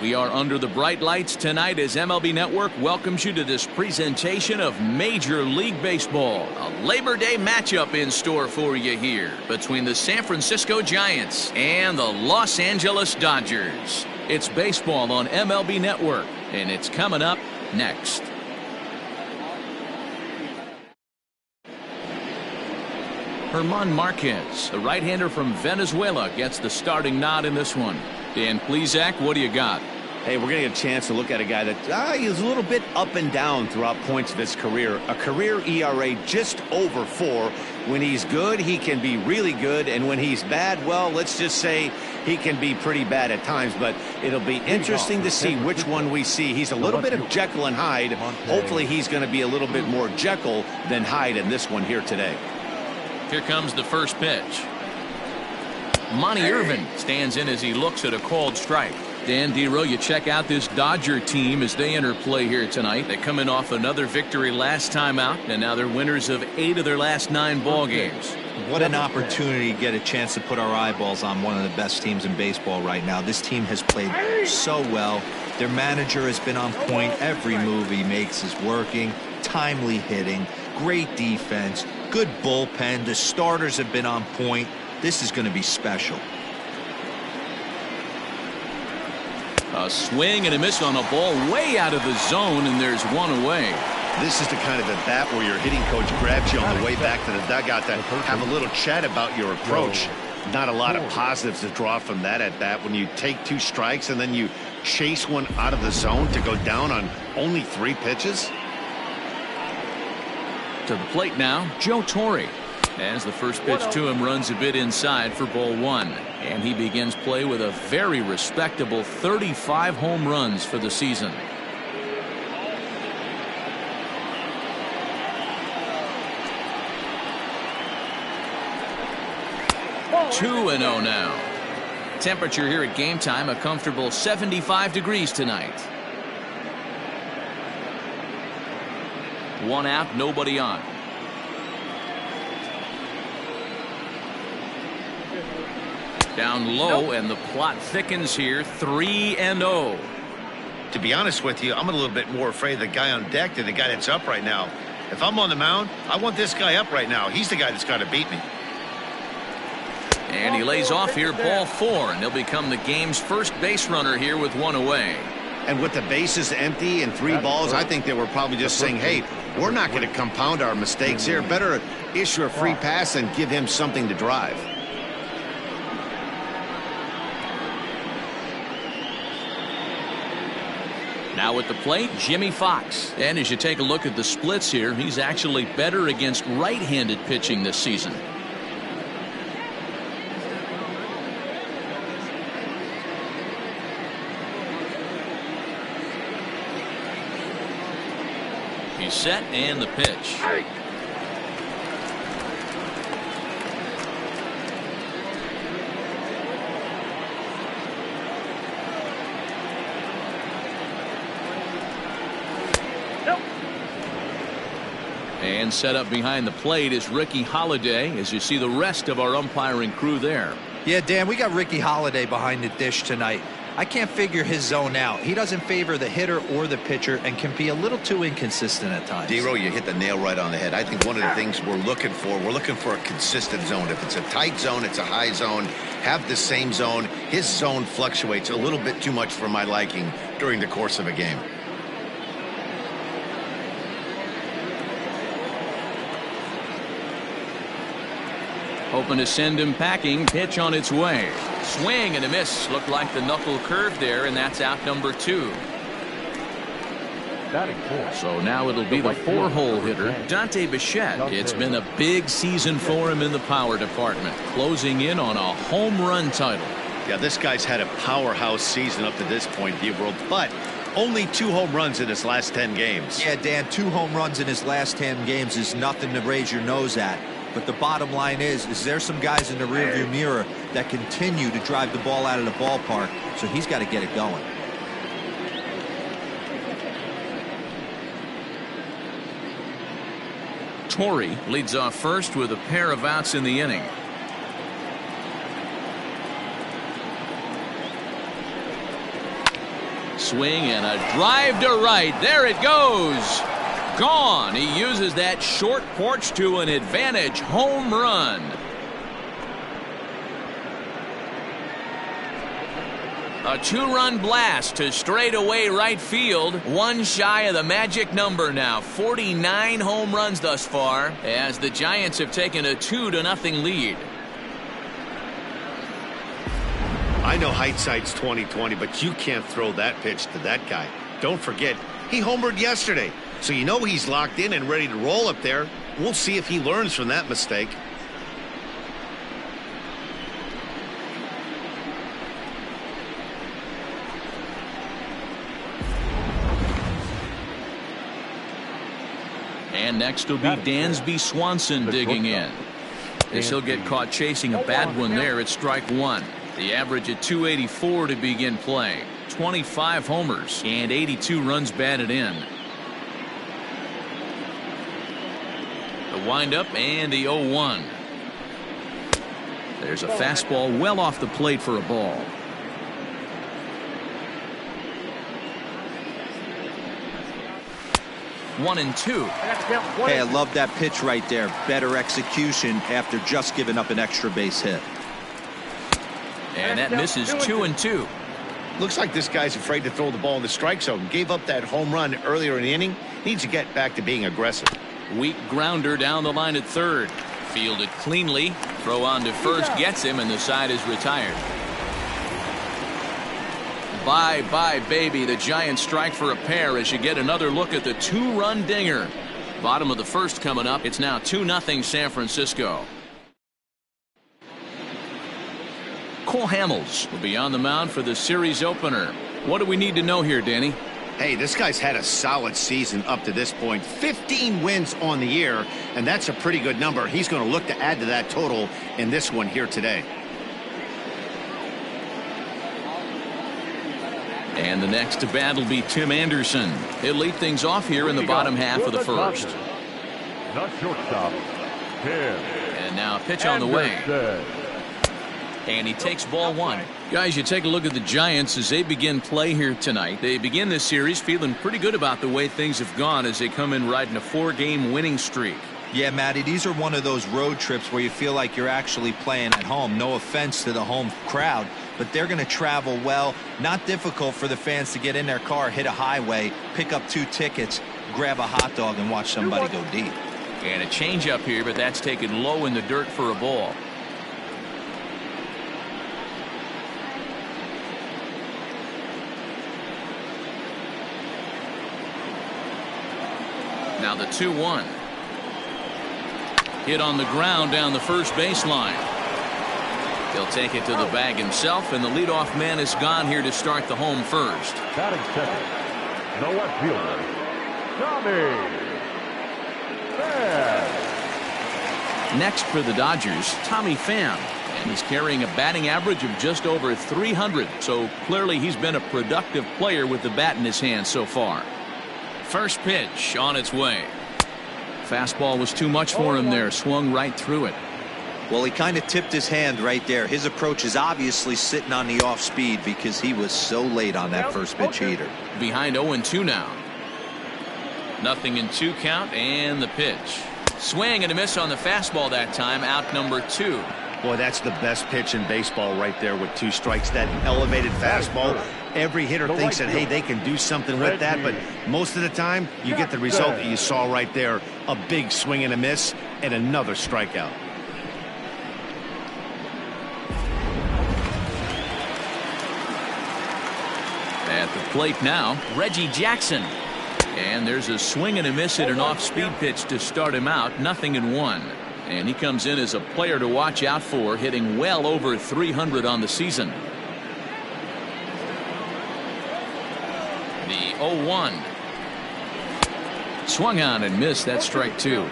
We are under the bright lights tonight as MLB Network welcomes you to this presentation of Major League Baseball. A Labor Day matchup in store for you here between the San Francisco Giants and the Los Angeles Dodgers. It's baseball on MLB Network, and it's coming up next. German Marquez, the right-hander from Venezuela, gets the starting nod in this one. Dan Plesac, what do you got? Hey, we're going to get a chance to look at a guy that he's a little bit up and down throughout points of his career. A career ERA just over 4. When he's good, he can be really good. And when he's bad, well, let's just say he can be pretty bad at times. But it'll be interesting to see which one we see. He's a little bit of Jekyll and Hyde. Hopefully he's going to be a little bit more Jekyll than Hyde in this one here today. Here comes the first pitch. Monty Irvin stands in as he looks at a called strike. Dan Dero, you check out this Dodger team as they enter play here tonight. They come in off another victory last time out, and now they're winners of 8 of their last 9 ball games. What an opportunity to get a chance to put our eyeballs on one of the best teams in baseball right now. This team has played so well. Their manager has been on point. Every move he makes is working. Timely hitting, great defense, good bullpen. The starters have been on point. This is going to be special. A swing and a miss on a ball way out of the zone, and there's one away. This is the kind of at bat where your hitting coach grabs you on the way back to the dugout to have a little chat about your approach. Not a lot of positives to draw from that at bat when you take 2 strikes and then you chase one out of the zone to go down on only 3 pitches. To the plate now, Joe Torre. As the first pitch to him runs a bit inside for ball 1. And he begins play with a very respectable 35 home runs for the season. Two and 0 now. Temperature here at game time, a comfortable 75 degrees tonight. 1 out, nobody on. Down low, and the plot thickens here. 3 and 0. To be honest with you, I'm a little bit more afraid of the guy on deck than the guy that's up right now. If I'm on the mound, I want this guy up right now. He's the guy that's got to beat me. And he lays off here, ball 4, and he'll become the game's first base runner here with 1 away. And with the bases empty and 3 balls, I think they were probably just saying, hey, we're not going to compound our mistakes here. Better issue a free pass and give him something to drive. Now at the plate, Jimmy Fox. And as you take a look at the splits here, he's actually better against right-handed pitching this season. He's set, and the pitch. And set up behind the plate is Ricky Holiday, as you see the rest of our umpiring crew there. Yeah, Dan, we got Ricky Holiday behind the dish tonight. I can't figure his zone out. He doesn't favor the hitter or the pitcher and can be a little too inconsistent at times. Dero, you hit the nail right on the head. I think one of the things we're looking for a consistent zone. If it's a tight zone, it's a high zone. Have the same zone. His zone fluctuates a little bit too much for my liking during the course of a game. Hoping to send him packing. Pitch on its way. Swing and a miss. Looked like the knuckle curve there, and that's out number 2. So now it'll be the 4-hole hitter, Dante Bichette. It's been a big season for him in the power department, closing in on a home run title. Yeah, this guy's had a powerhouse season up to this point, D-World, but only 2 home runs in his last 10 games. Yeah, Dan, 2 home runs in his last 10 games is nothing to raise your nose at. But the bottom line is there some guys in the rearview mirror that continue to drive the ball out of the ballpark, so he's got to get it going. Torre leads off first with a pair of outs in the inning. swing and a drive to right. There it goes. Gone. He uses that short porch to an advantage home run. A two-run blast to straightaway right field. One shy of the magic number now. 49 home runs thus far as the Giants have taken a 2-0 lead. I know hindsight's 20/20, but you can't throw that pitch to that guy. Don't forget, he homered yesterday, so you know he's locked in and ready to roll up there. We'll see if he learns from that mistake. And next will be Dansby Swanson digging in. As he'll get caught chasing a bad one there at strike one. The average at 284 to begin play. 25 homers and 82 runs batted in. The windup and the 0-1. There's a fastball well off the plate for a ball. One and two. Hey, I love that pitch right there. Better execution after just giving up an extra base hit. And that misses 2 and 2. Looks like this guy's afraid to throw the ball in the strike zone. Gave up that home run earlier in the inning. Needs to get back to being aggressive. Weak grounder down the line at third. Fielded cleanly. Throw on to first gets him, and the side is retired. Bye-bye, baby. The Giants strike for a pair as you get another look at the two-run dinger. Bottom of the first coming up. It's now 2-0 San Francisco. Cole Hamels will be on the mound for the series opener. What do we need to know here, Danny? Hey, this guy's had a solid season up to this point. 15 wins on the year, and that's a pretty good number. He's going to look to add to that total in this one here today. And the next to bat will be Tim Anderson. He'll lead things off here in the bottom half of the first. Not shortstop, Tim. And now a pitch on the way. And he takes ball one. Guys, you take a look at the Giants as they begin play here tonight. They begin this series feeling pretty good about the way things have gone as they come in riding a 4-game winning streak. Yeah, Matty, these are one of those road trips where you feel like you're actually playing at home. No offense to the home crowd, but they're going to travel well. Not difficult for the fans to get in their car, hit a highway, pick up 2 tickets, grab a hot dog, and watch somebody go deep. And a changeup here, but that's taken low in the dirt for a ball. Now the 2-1. Hit on the ground down the first baseline. He'll take it to the bag himself, and the leadoff man is gone here to start the home first. Batting second, the left fielder, Tommy Pham. Next for the Dodgers, Tommy Pham. And he's carrying a batting average of just over 300. So clearly he's been a productive player with the bat in his hand so far. First pitch on its way. Fastball was too much for him there. Swung right through it. Well, he kind of tipped his hand right there. His approach is obviously sitting on the off speed because he was so late on that first pitch heater. Behind 0-2 now. 0-2 count and the pitch. Swing and a miss on the fastball that time. Out number 2. Boy, that's the best pitch in baseball right there with 2 strikes. That elevated fastball. Every hitter thinks that, hey, they can do something with that, but most of the time you get the result that you saw right there. A big swing and a miss and another strikeout. At the plate now, Reggie Jackson. And there's a swing and a miss at an off-speed pitch to start him out. 0-1. And he comes in as a player to watch out for, hitting well over 300 on the season. The 0-1. Swung on and missed. That's strike 2.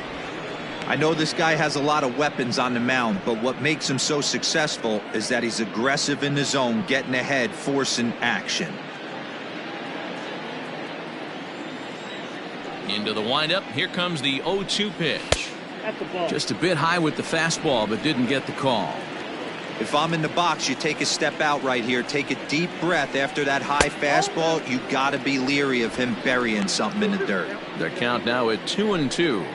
I know this guy has a lot of weapons on the mound, but what makes him so successful is that he's aggressive in the zone, getting ahead, forcing action. Into the windup. Here comes the 0-2 pitch. Just a bit high with the fastball, but didn't get the call. If I'm in the box, you take a step out right here, take a deep breath after that high fastball. You got to be leery of him burying something in the dirt. The count now at 2-2.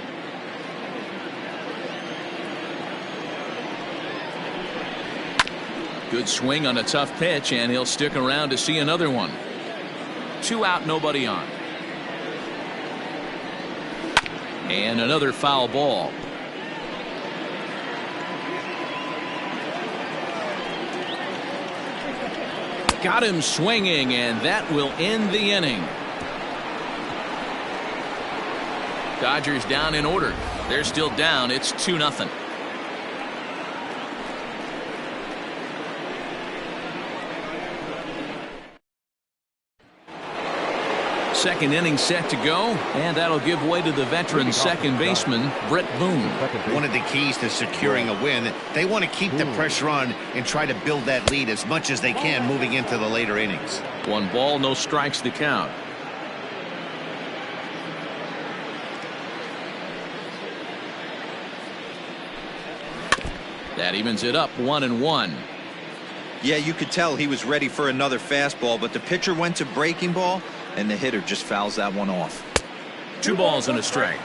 Good swing on a tough pitch, and he'll stick around to see another one. 2 out, nobody on. And another foul ball. Got him swinging, and that will end the inning. Dodgers down in order. They're still down. It's 2-0. Second inning set to go, and that'll give way to the veteran second baseman, Brett Boone. One of the keys to securing a win, they want to keep the pressure on and try to build that lead as much as they can moving into the later innings. 1 ball, no strikes to count. That evens it up 1-1. Yeah, you could tell he was ready for another fastball, but the pitcher went to breaking ball, and the hitter just fouls that one off. 2 balls and a strike.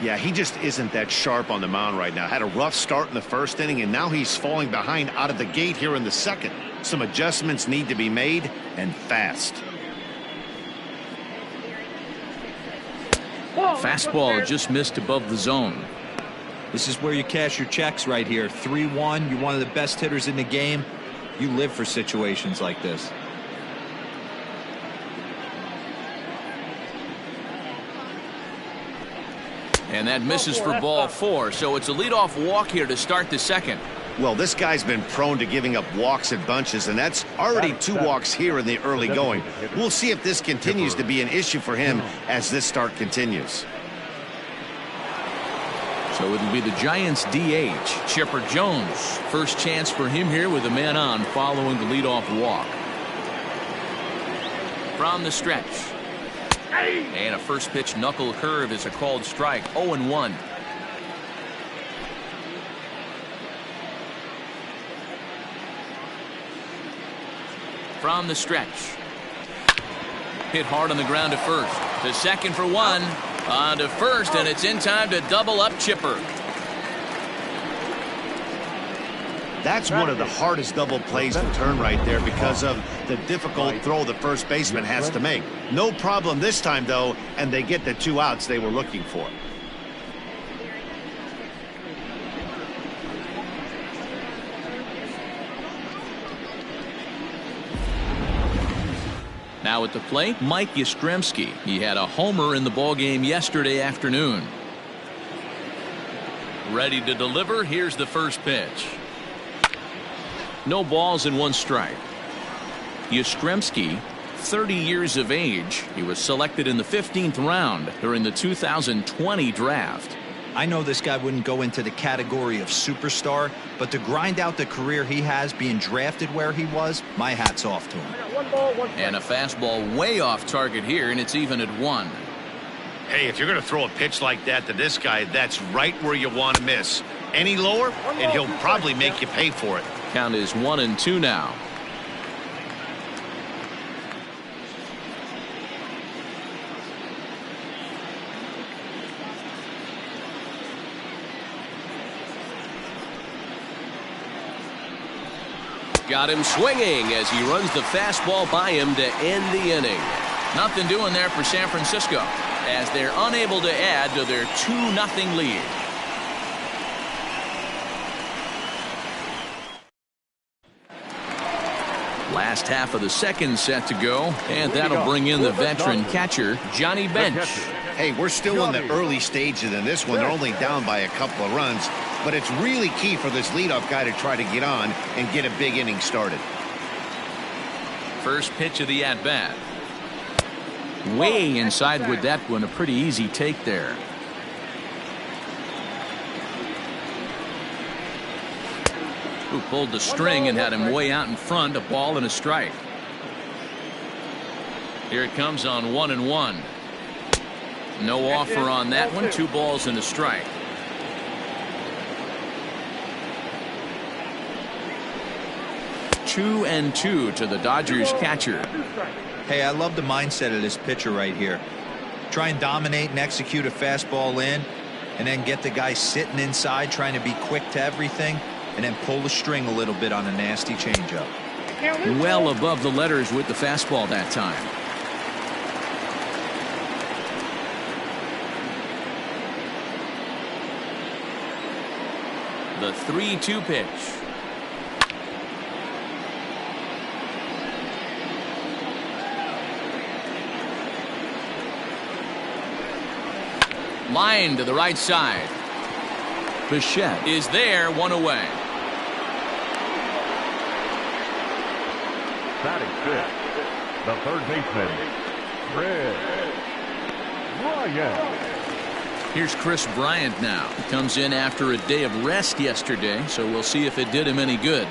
Yeah, he just isn't that sharp on the mound right now. Had a rough start in the first inning, and now he's falling behind out of the gate here in the second. Some adjustments need to be made, and fast. Fastball just missed above the zone. This is where you cash your checks right here. 3-1, you're one of the best hitters in the game. You live for situations like this. And that misses for ball 4, so it's a leadoff walk here to start the second. Well, this guy's been prone to giving up walks at bunches, and that's already 2 walks here in the early going. We'll see if this continues to be an issue for him as this start continues. So it'll be the Giants DH, Chipper Jones. First chance for him here with a man on following the leadoff walk. From the stretch. And a first pitch knuckle curve is a called strike. 0-1. From the stretch. Hit hard on the ground to first. To second for 1. On to first, and it's in time to double up Chipper. That's one of the hardest double plays to turn right there because of the difficult throw the first baseman has to make. No problem this time, though, and they get the 2 outs they were looking for. Now at the plate, Mike Yastrzemski. He had a homer in the ballgame yesterday afternoon. Ready to deliver. Here's the first pitch. No balls and 1 strike. Yastrzemski, 30 years of age. He was selected in the 15th round during the 2020 draft. I know this guy wouldn't go into the category of superstar, but to grind out the career he has being drafted where he was, my hat's off to him. And a fastball way off target here, and it's even at 1. Hey, if you're going to throw a pitch like that to this guy, that's right where you want to miss. Any lower, and he'll probably make you pay for it. Count is 1-2 now. Got him swinging as he runs the fastball by him to end the inning. Nothing doing there for San Francisco as they're unable to add to their 2-0 lead. Last half of the second set to go, and that'll bring in the veteran catcher, Johnny Bench. Hey, we're still in the early stages in this one. They're only down by a couple of runs, but it's really key for this leadoff guy to try to get on and get a big inning started. First pitch of the at-bat. Way inside with that one, a pretty easy take there. Who pulled the string and had him way out in front, a ball and a strike. Here it comes on 1-1. No offer on that one. 2 balls and a strike. 2-2 to the Dodgers catcher. Hey, I love the mindset of this pitcher right here. Try and dominate and execute a fastball in, and then get the guy sitting inside trying to be quick to everything, and then pull the string a little bit on a nasty changeup. Well above the letters with the fastball that time. The 3-2 pitch. Line to the right side. Bichette is there, one away. Batting fifth, the third baseman, Bryant. Here's Chris Bryant now. He comes in after a day of rest yesterday, so we'll see if it did him any good.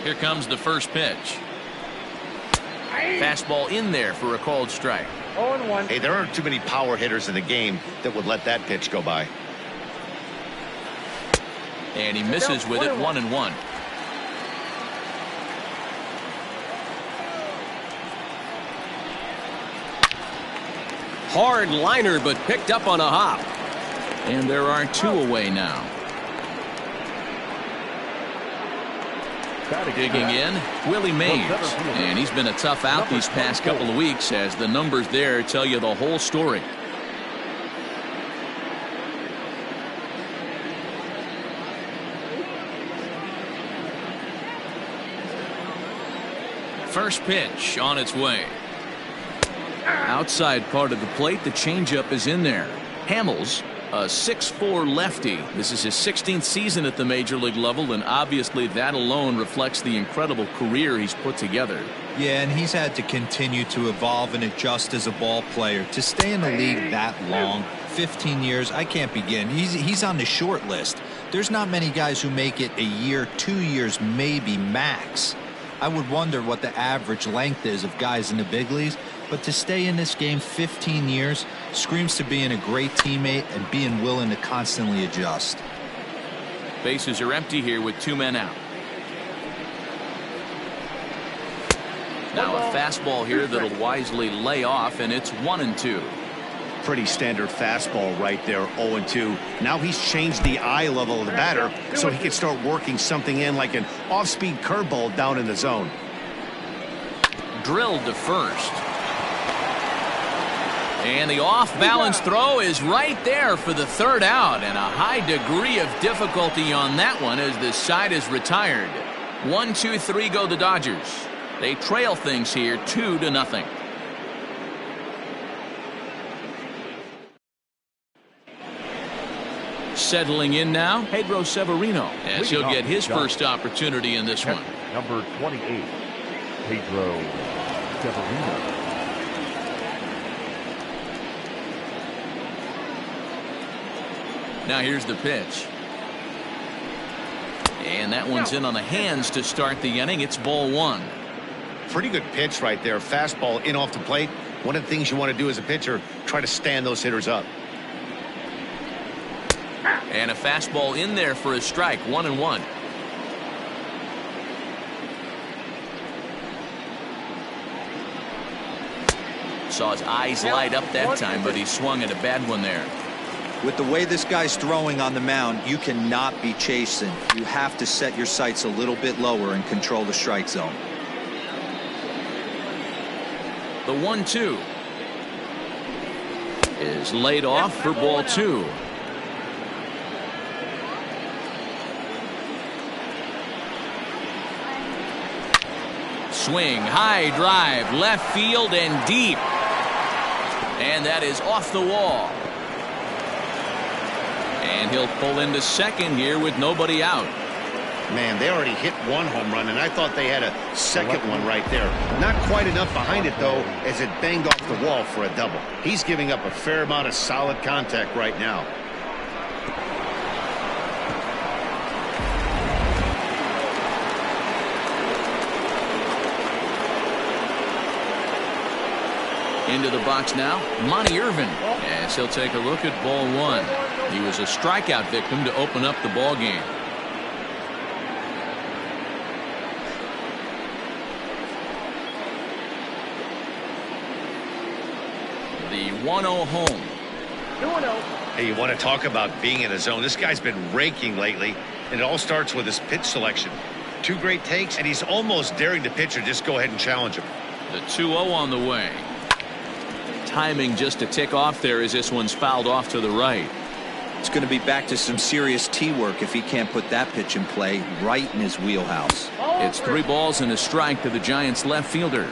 Here comes the first pitch. Fastball in there for a called strike. 0-1. Hey, there aren't too many power hitters in the game that would let that pitch go by. And he misses with it, 1-1. Hard liner, but picked up on a hop. And there are two away now. Digging in, Willie Mays. And he's been a tough out these past couple of weeks, as the numbers there tell you the whole story. First pitch on its way. Outside part of the plate, the changeup is in there. Hamels, a 6'4" lefty. This is his 16th season at the major league level, and obviously that alone reflects the incredible career he's put together. Yeah, and he's had to continue to evolve and adjust as a ball player. To stay in the league that long, 15 years, I can't begin. He's on the short list. There's not many guys who make it a year, 2 years, maybe max. I would wonder what the average length is of guys in the big leagues, but to stay in this game 15 years screams to being a great teammate and being willing to constantly adjust. Bases are empty here with two men out. Now a fastball here that'll wisely lay off, and it's 1-2. Pretty standard fastball right there, 0-2. Now he's changed the eye level of the batter so he can start working something in like an off-speed curveball down in the zone. Drilled to first. And the off-balance throw is right there for the third out, and a high degree of difficulty on that one as the side is retired. 1-2-3 go the Dodgers. They trail things here 2-0. Settling in now, Pedro Severino, as he'll get his first opportunity in this one. Number 28, Pedro Severino. Now here's the pitch. And that one's in on the hands to start the inning. It's ball one. Pretty good pitch right there. Fastball in off the plate. One of the things you want to do as a pitcher, try to stand those hitters up. And a fastball in there for a strike, 1-1. Saw his eyes light up that time, but he swung at a bad one there. With the way this guy's throwing on the mound, you cannot be chasing. You have to set your sights a little bit lower and control the strike zone. The 1-2 is laid off for ball two. Swing, high drive, left field and deep. And that is off the wall. And he'll pull into second here with nobody out. Man, they already hit one home run, and I thought they had a second one right there. Not quite enough behind it, though, as it banged off the wall for a double. He's giving up a fair amount of solid contact right now. Into the box now, Monty Irvin, as he'll take a look at ball one. He was a strikeout victim to open up the ball game. The 1-0 home. 2-0. Hey, you want to talk about being in a zone? This guy's been raking lately, and it all starts with his pitch selection. 2 great takes, and he's almost daring the pitcher just go ahead and challenge him. The 2-0 on the way. Timing just a tick off there as this one's fouled off to the right. It's going to be back to some serious tee work if he can't put that pitch in play right in his wheelhouse. It's 3 balls and a strike to the Giants left fielder.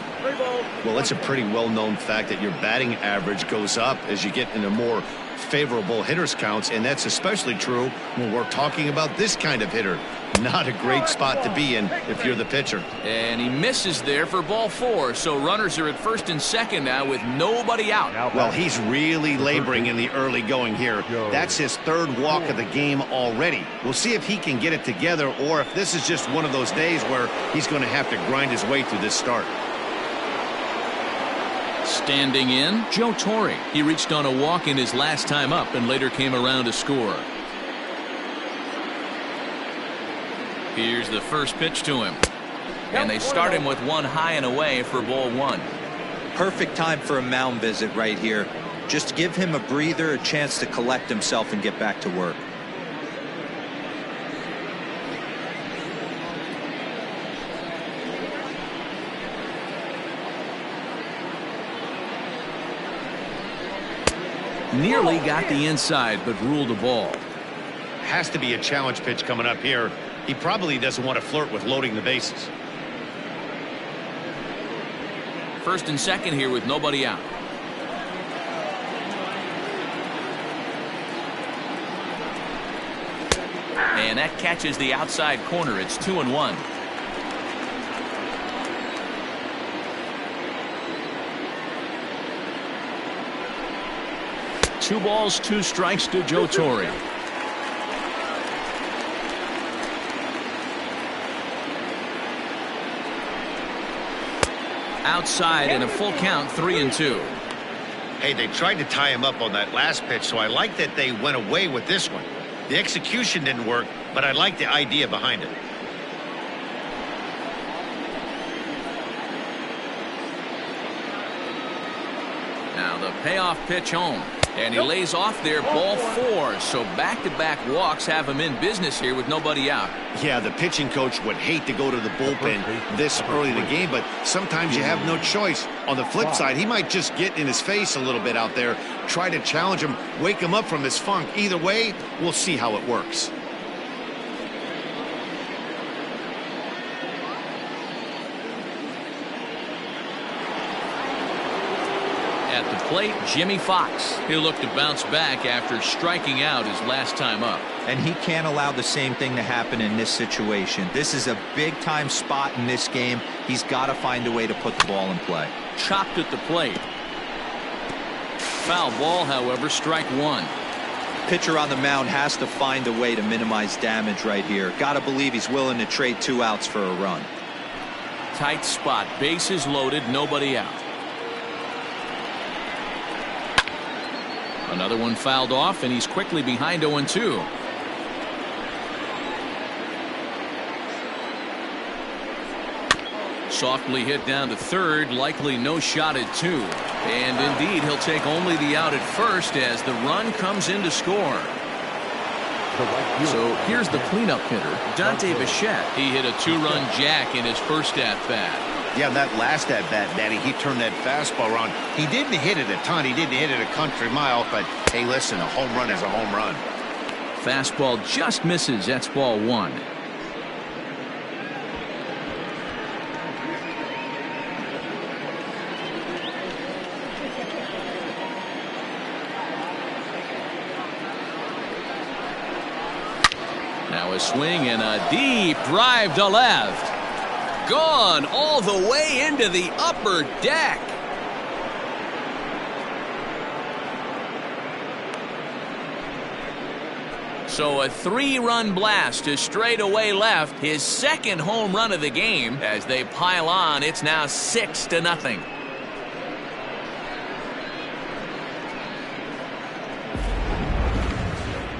Well, it's a pretty well-known fact that your batting average goes up as you get into more favorable hitters counts, and that's especially true when we're talking about this kind of hitter. Not a great spot to be in if you're the pitcher. And he misses there for ball 4, so runners are at first and second now with nobody out. Well, he's really laboring in the early going here. That's his 3rd walk of the game already. We'll see if he can get it together or if this is just one of those days where he's going to have to grind his way through this start. Standing in, Joe Torre. He reached on a walk in his last time up and later came around to score. Here's the first pitch to him. And they start him with one high and away for ball 1. Perfect time for a mound visit right here. Just give him a breather, a chance to collect himself and get back to work. Nearly got the inside, but ruled a ball. Has to be a challenge pitch coming up here. He probably doesn't want to flirt with loading the bases. First and second here with nobody out. And that catches the outside corner. It's 2-1. Two balls, 2 strikes to Joe Torre. Outside in a full count, 3-2. Hey, they tried to tie him up on that last pitch, so I like that they went away with this one. The execution didn't work, but I like the idea behind it. Now the payoff pitch home. And he lays off there, ball 4. So back-to-back walks have him in business here with nobody out. Yeah, the pitching coach would hate to go to the bullpen this early in the game, but sometimes you have no choice. On the flip side, he might just get in his face a little bit out there, try to challenge him, wake him up from his funk. Either way, we'll see how it works. At the plate, Jimmy Fox. He'll look to bounce back after striking out his last time up. And he can't allow the same thing to happen in this situation. This is a big-time spot in this game. He's got to find a way to put the ball in play. Chopped at the plate. Foul ball, however, strike 1. Pitcher on the mound has to find a way to minimize damage right here. Got to believe he's willing to trade 2 outs for a run. Tight spot. Bases loaded. Nobody out. Another one fouled off, and he's quickly behind 0-2. Softly hit down to third, likely no shot at 2. And indeed, he'll take only the out at first as the run comes in to score. So here's the cleanup hitter, Dante Bichette. He hit a 2-run jack in his first at-bat. Yeah, that last at-bat, Daddy, he turned that fastball around. He didn't hit it a ton. He didn't hit it a country mile, but hey, listen, a home run is a home run. Fastball just misses. That's ball 1. Now a swing and a deep drive to left. Gone all the way into the upper deck. So a 3-run blast to straightaway left, his second home run of the game. As they pile on, it's now 6-0.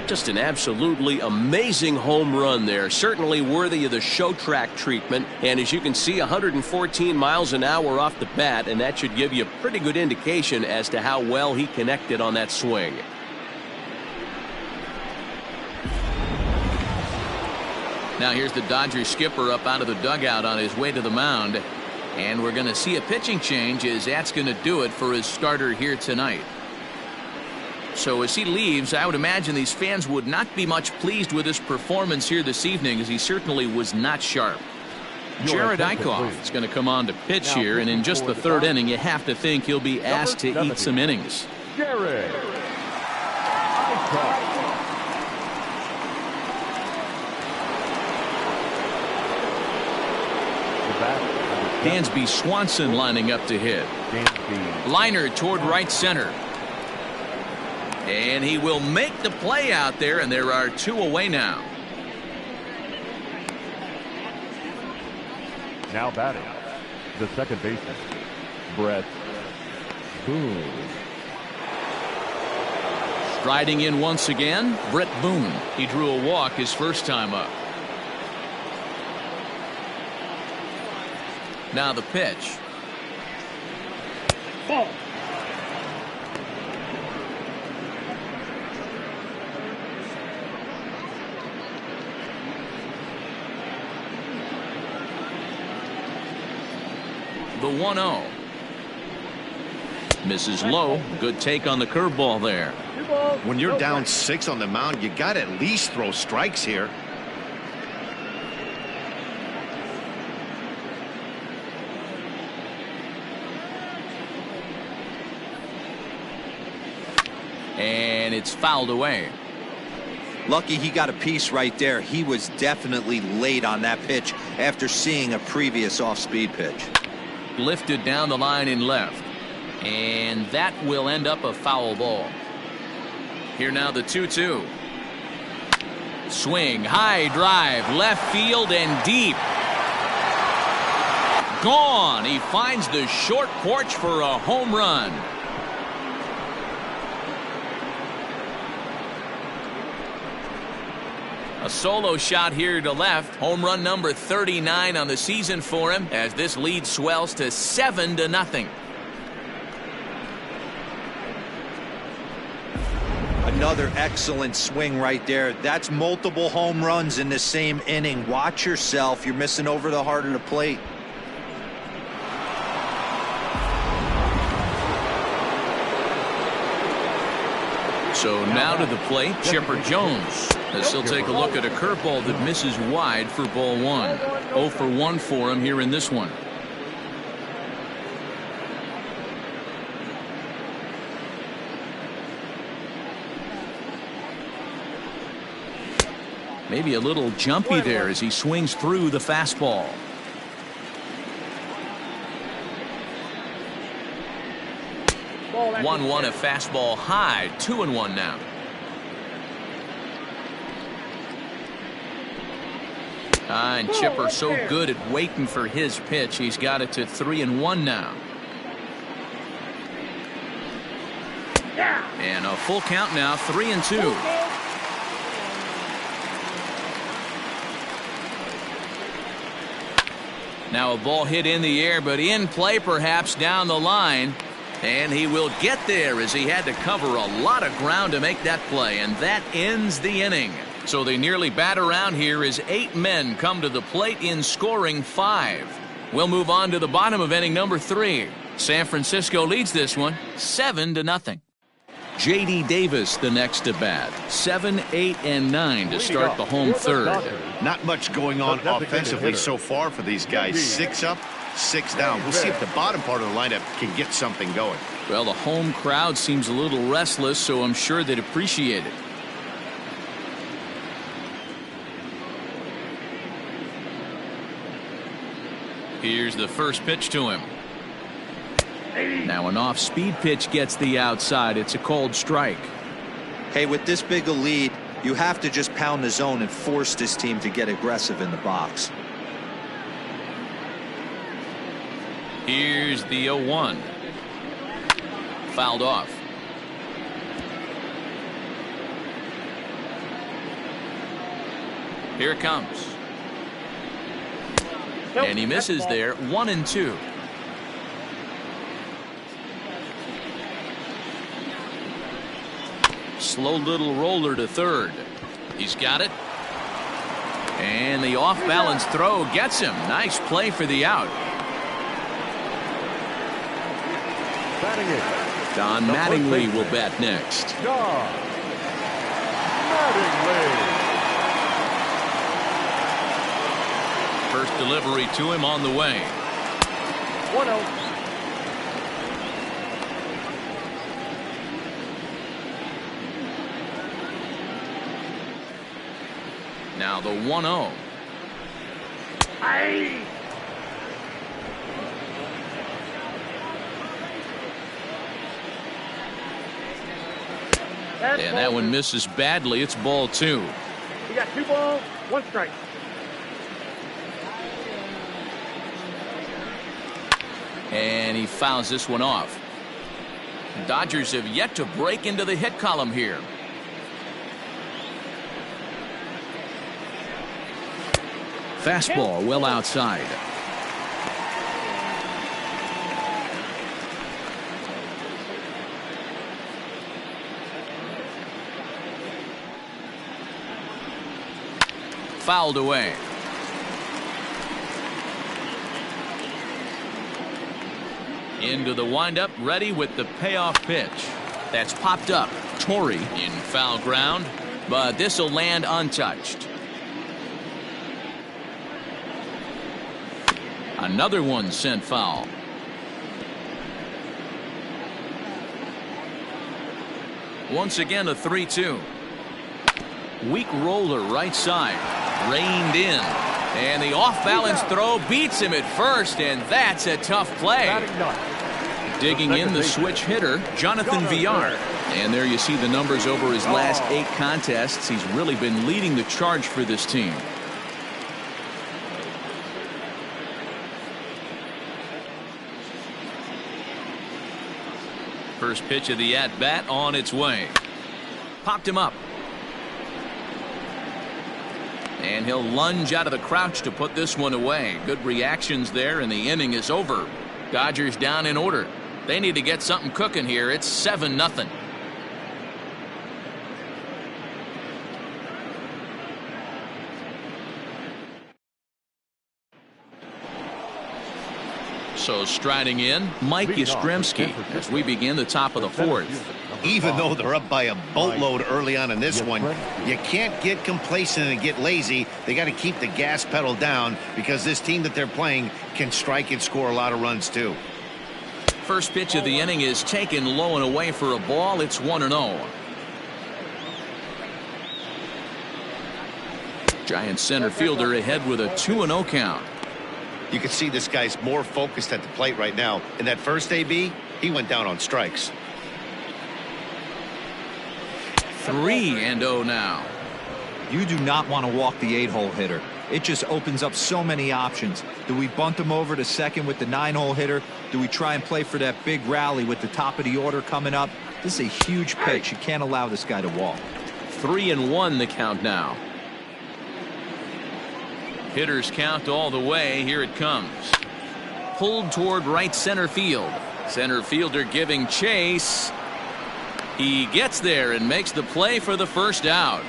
Just an absolutely amazing home run there. Certainly worthy of the show track treatment. And as you can see, 114 miles an hour off the bat, and that should give you a pretty good indication as to how well he connected on that swing. Now here's the Dodgers skipper up out of the dugout on his way to the mound. And we're going to see a pitching change, as that's going to do it for his starter here tonight. So as he leaves, I would imagine these fans would not be much pleased with his performance here this evening, as he certainly was not sharp. Gta2k is going to come on to pitch here, and in just the third inning, you have to think he'll be asked to eat some innings. Dansby Swanson lining up to hit. Liner toward right center. And he will make the play out there, and there are 2 away now. Now batting, the second baseman, Brett Boone. Striding in once again, Brett Boone. He drew a walk his first time up. Now the pitch. Ball. The 1-0. Misses low. Good take on the curveball there. When you're down 6 on the mound, you got to at least throw strikes here. And it's fouled away. Lucky he got a piece right there. He was definitely late on that pitch after seeing a previous off-speed pitch. Lifted down the line in left. And that will end up a foul ball. Here now the 2-2. Swing, high drive, left field and deep. Gone. He finds the short porch for a home run. A solo shot here to left. Home run number 39 on the season for him, as this lead swells to 7-0. Another excellent swing right there. That's multiple home runs in the same inning. Watch yourself. You're missing over the heart of the plate. So now to the plate, Chipper Jones, as he'll take a look at a curveball that misses wide for ball 1. 0 for 1 for him here in this one. Maybe a little jumpy there as he swings through the fastball. One a fastball high. 2-1 now. And Chipper so good at waiting for his pitch. He's got it to 3-1 now. And a full count now. 3-2. Now a ball hit in the air, but in play perhaps down the line. And he will get there, as he had to cover a lot of ground to make that play. And that ends the inning. So they nearly bat around here as 8 men come to the plate in scoring 5. We'll move on to the bottom of inning number 3. San Francisco leads this one 7-0. J.D. Davis the next to bat. 7, 8, and 9 to start the home third. Not much going on offensively so far for these guys. 6 up, 6 down. We'll see if the bottom part of the lineup can get something going. Well, the home crowd seems a little restless, so I'm sure they'd appreciate it. Here's the first pitch to him. Now an off-speed pitch gets the outside. It's a called strike. Hey, with this big a lead, you have to just pound the zone and force this team to get aggressive in the box. Here's the 0-1. Fouled off. Here it comes. And he misses there. 1-2. Slow little roller to third. He's got it. And the off-balance throw gets him. Nice play for the out. Don Mattingly will bat next. Don Mattingly. First delivery to him on the way. 1-0. Now the 1-0. And that one misses badly. It's ball 2. We got 2 balls, 1 strike. And he fouls this one off. The Dodgers have yet to break into the hit column here. Fastball well outside. Fouled away. Into the windup, ready with the payoff pitch. That's popped up. Torrey in foul ground, but this will land untouched. Another one sent foul. Once again, a 3-2. Weak roller right side. Reined in. And the off-balance throw beats him at first, and that's a tough play. Digging in the switch hitter, Jonathan Villar. And there you see the numbers over his last 8 contests. He's really been leading the charge for this team. First pitch of the at-bat on its way. Popped him up. And he'll lunge out of the crouch to put this one away. Good reactions there, and the inning is over. Dodgers down in order. They need to get something cooking here. It's 7-0. So striding in, Mike Yastrzemski as we begin the top of the 4th. Even though they're up by a boatload early on in this one, you can't get complacent and get lazy. They got to keep the gas pedal down because this team that they're playing can strike and score a lot of runs too. First pitch of the inning is taken low and away for a ball. It's 1-0. Giant center fielder ahead with a 2-0 count. You can see this guy's more focused at the plate right now. In that first AB, he went down on strikes. 3-0 now. You do not want to walk the 8-hole hitter. It just opens up so many options. Do we bunt him over to second with the 9-hole hitter? Do we try and play for that big rally with the top of the order coming up? This is a huge pitch. You can't allow this guy to walk. 3-1 the count now. Hitters count all the way. Here it comes. Pulled toward right center field. Center fielder giving chase. He gets there and makes the play for the first out.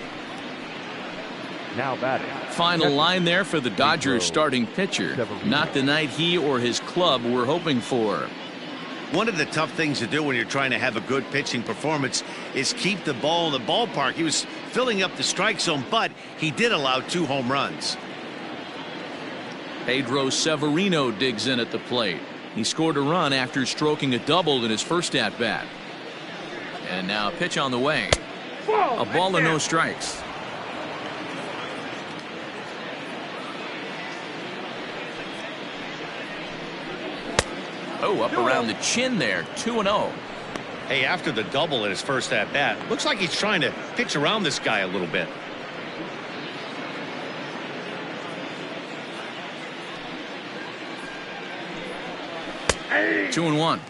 Now batting. Final line there for the Dodgers starting pitcher. Not the night he or his club were hoping for. One of the tough things to do when you're trying to have a good pitching performance is keep the ball in the ballpark. He was filling up the strike zone, but he did allow 2 home runs. Pedro Severino digs in at the plate. He scored a run after stroking a double in his first at-bat. And now a pitch on the way. A ball and no strikes. Oh, up around the chin there. 2-0. Hey, after the double in his first at-bat, looks like he's trying to pitch around this guy a little bit. Hey. 2-1.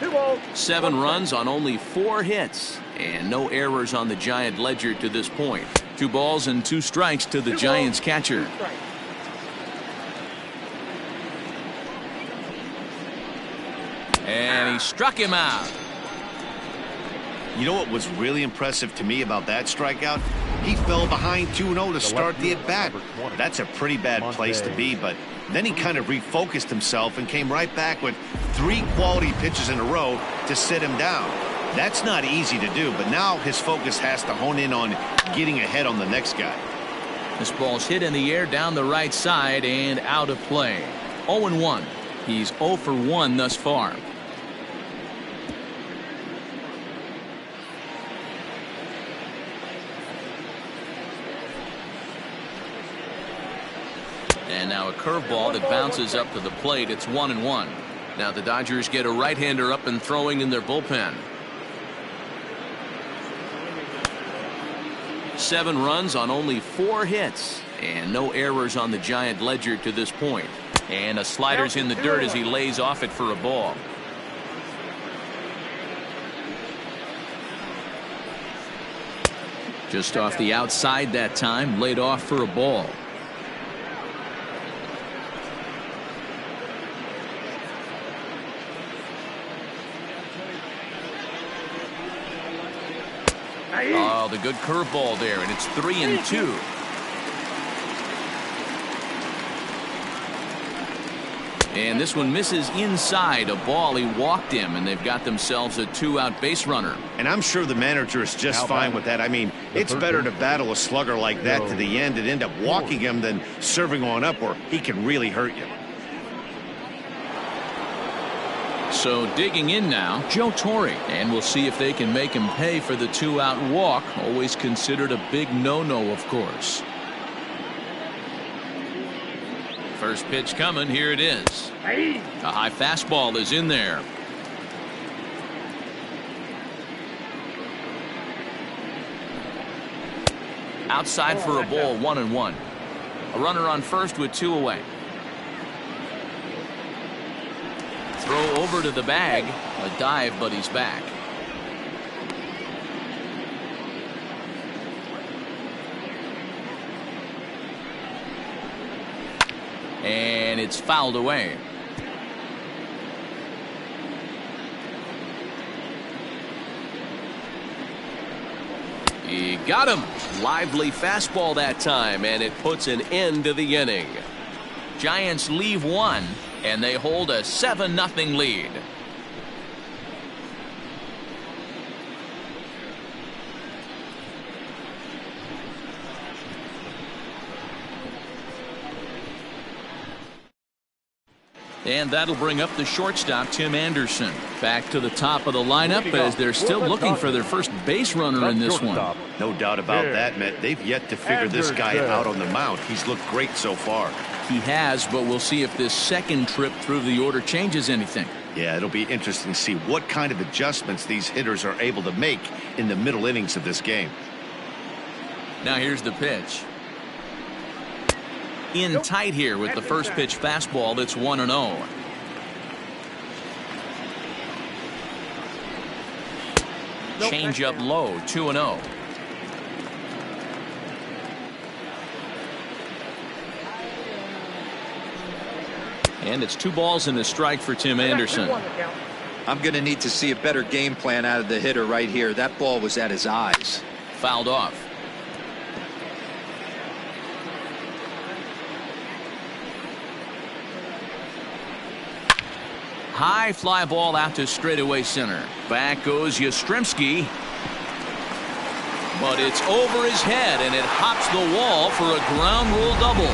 2 balls. 7 runs on only 4 hits. And no errors on the Giant ledger to this point. 2 balls and 2 strikes to the Giants catcher. And he struck him out. You know what was really impressive to me about that strikeout? He fell behind 2-0 to start the at-bat. That's a pretty bad place to be, but then he kind of refocused himself and came right back with 3 quality pitches in a row to sit him down. That's not easy to do, but now his focus has to hone in on getting ahead on the next guy. This ball's hit in the air down the right side and out of play. 0-1. He's 0 for 1 thus far. And now a curveball that bounces up to the plate. It's 1-1. Now the Dodgers get a right-hander up and throwing in their bullpen. 7 runs on only 4 hits. And no errors on the Giant ledger to this point. And a slider's in the dirt as he lays off it for a ball. Just off the outside that time, laid off for a ball. Oh, the good curveball there, and it's 3-2. And this one misses inside a ball. He walked him, and they've got themselves a 2-out base runner. And I'm sure the manager is just fine with that. I mean, it's better to battle a slugger like that to the end and end up walking him than serving on up where he can really hurt you. So digging in now, Joe Torre, and we'll see if they can make him pay for the 2-out walk. Always considered a big no-no, of course. First pitch coming. Here it is. A high fastball is in there. Outside for a ball, 1-1. A runner on first with 2 away. Throw over to the bag. A dive, but he's back. And it's fouled away. He got him. Lively fastball that time, and it puts an end to the inning. Giants leave 1, and they hold a 7-0 lead. And that'll bring up the shortstop, Tim Anderson. Back to the top of the lineup as they're still looking for their first base runner in this one. No doubt about that, Matt. They've yet to figure this guy out on the mound. He's looked great so far. He has, but we'll see if this second trip through the order changes anything. Yeah, it'll be interesting to see what kind of adjustments these hitters are able to make in the middle innings of this game. Now here's the pitch. In tight here with the first pitch fastball. That's 1-0. Change up low, 2-0. And it's 2 balls and a strike for Tim Anderson. I'm going to need to see a better game plan out of the hitter right here. That ball was at his eyes. Fouled off. High fly ball out to straightaway center. Back goes Yastrzemski. But it's over his head, and it hops the wall for a ground rule double.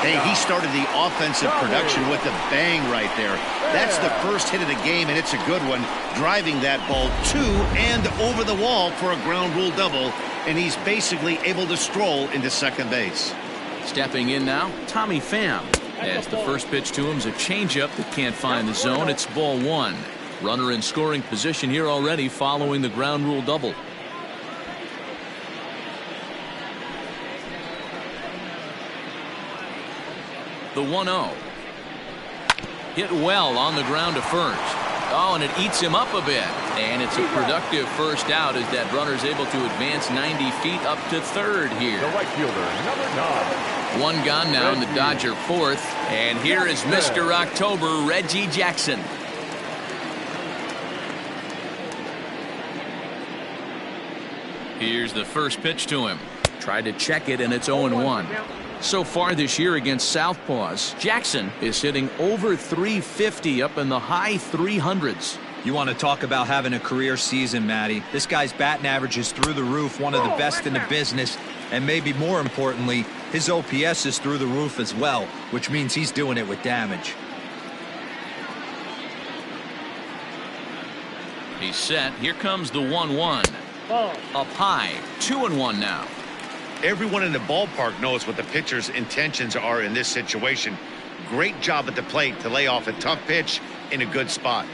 Hey, he started the offensive production with a bang right there. That's the first hit of the game, and it's a good one. Driving that ball to and over the wall for a ground rule double, and he's basically able to stroll into second base. Stepping in now, Tommy Pham. As the first pitch to him is a changeup that can't find the zone. It's ball 1. Runner in scoring position here already following the ground rule double. The 1-0. Hit well on the ground to first. Oh, and it eats him up a bit. And it's a productive first out as that runner's able to advance 90 feet up to third here. The right fielder, number 9. One gone now in the Dodger fourth. And here is Mr. October, Reggie Jackson. Here's the first pitch to him. Tried to check it, and it's 0-1. So far this year against Southpaws, Jackson is hitting over 350 up in the high 300s. You want to talk about having a career season, Matty. This guy's batting average is through the roof, one of the best in the business, and maybe more importantly, his OPS is through the roof as well, which means he's doing it with damage. He's set. Here comes the 1-1. Up high, 2-1 now. Everyone in the ballpark knows what the pitcher's intentions are in this situation. Great job at the plate to lay off a tough pitch in a good spot.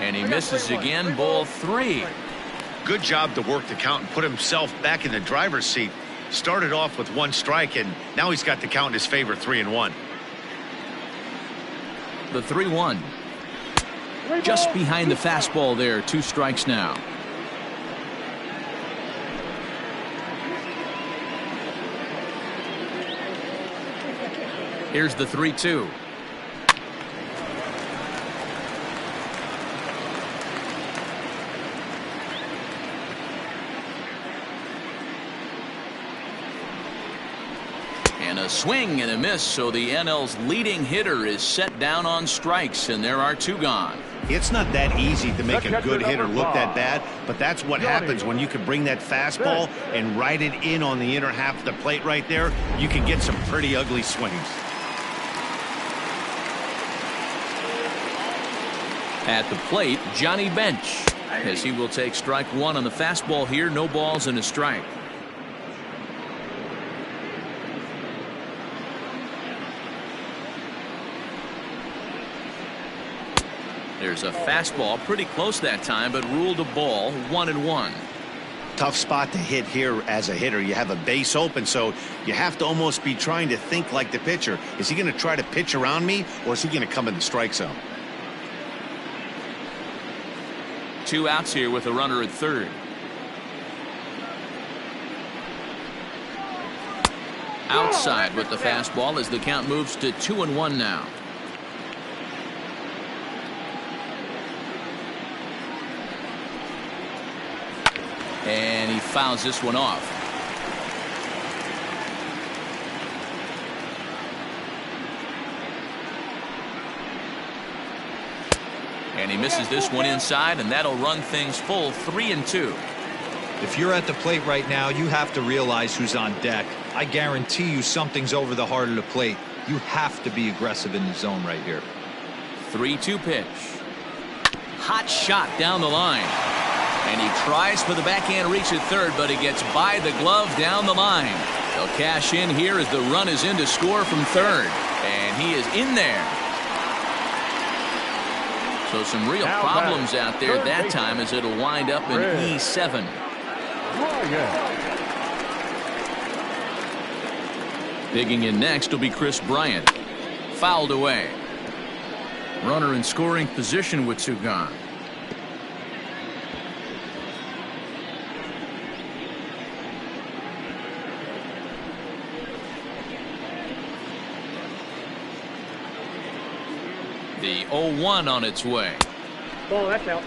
And he misses again, ball 3. Good job to work the count and put himself back in the driver's seat. Started off with 1 strike, and now he's got the count in his favor, 3-1. The 3-1. Just behind the fastball there, 2 strikes now. Here's the 3-2. And a swing and a miss, so the NL's leading hitter is set down on strikes, and there are 2 gone. It's not that easy to make a good hitter look that bad, but that's what happens when you can bring that fastball and ride it in on the inner half of the plate right there. You can get some pretty ugly swings. At the plate, Johnny Bench, as he will take strike 1 on the fastball here. No balls and a strike. There's a fastball pretty close that time, but ruled a ball, 1-1. Tough spot to hit here as a hitter. You have a base open, so you have to almost be trying to think like the pitcher. Is he going to try to pitch around me, or is he going to come in the strike zone? 2 outs here with a runner at third. Outside with the fastball as the count moves to 2-1 now. And he fouls this one off. And he misses this one inside, and that'll run things full, 3-2. If you're at the plate right now, you have to realize who's on deck. I guarantee you something's over the heart of the plate. You have to be aggressive in the zone right here. 3-2 pitch. Hot shot down the line. And he tries for the backhand reach at third, but he gets by the glove down the line. They'll cash in here as the run is in to score from third. And he is in there. So some real problems out there that time as it'll wind up in E7. Digging in next will be Chris Bryant. Fouled away. Runner in scoring position with 2 gone. The 0-1 on its way. Ball, that's out.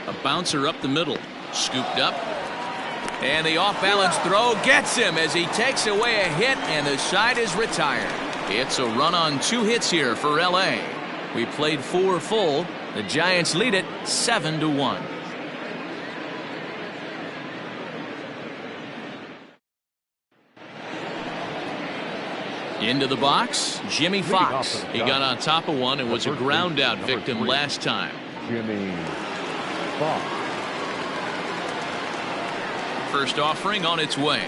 A bouncer up the middle. Scooped up. And the off-balance throw gets him as he takes away a hit, and the side is retired. It's a run on 2 hits here for L.A. We played 4 full. The Giants lead it 7-1. Into the box, Jimmy Fox. He got on top of one and was a ground out victim last time. Jimmy Fox. First offering on its way.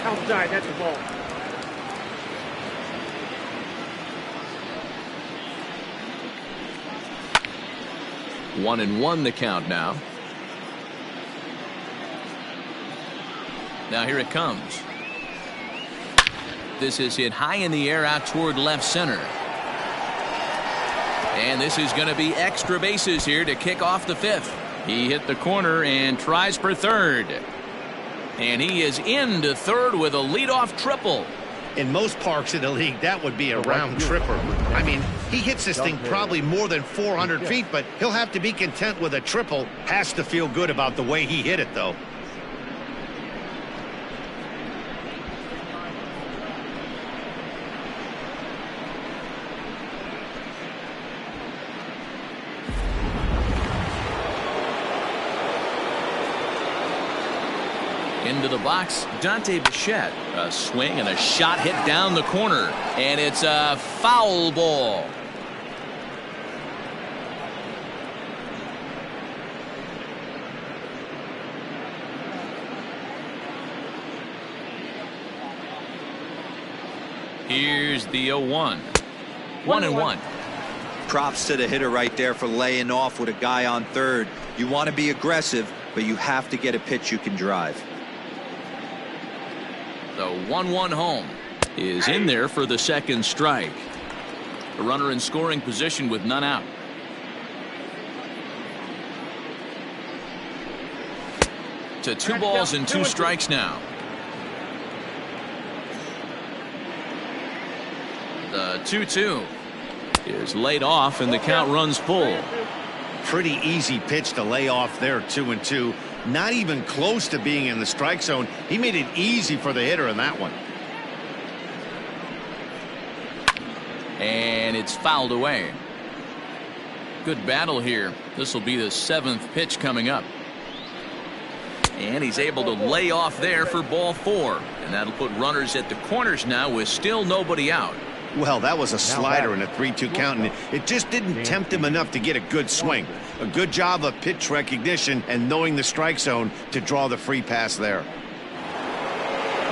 Outside, that's the ball. 1-1 the count now. Now here it comes. This is hit high in the air out toward left center. And this is going to be extra bases here to kick off the fifth. He hit the corner and tries for third. And he is into third with a leadoff triple. In most parks in the league, that would be a round tripper. I mean, he hits this thing probably more than 400 feet, but he'll have to be content with a triple. Has to feel good about the way he hit it, though. Into the box, Dante Bichette. A swing and a shot hit down the corner. And it's a foul ball. Here's the 0-1. 1-1. Props to the hitter right there for laying off with a guy on third. You want to be aggressive, but you have to get a pitch you can drive. The 1-1 home is in there for the second strike. The runner in scoring position with none out. To 2 balls and 2 strikes now. The 2-2 is laid off and the count runs full. Pretty easy pitch to lay off there, 2-2. Not even close to being in the strike zone. He made it easy for the hitter in that one. And it's fouled away. Good battle here. This will be the 7th pitch coming up. And he's able to lay off there for ball 4. And that'll put runners at the corners now with still nobody out. Well, that was a slider in a 3-2 count, and it just didn't tempt him enough to get a good swing. A good job of pitch recognition and knowing the strike zone to draw the free pass there.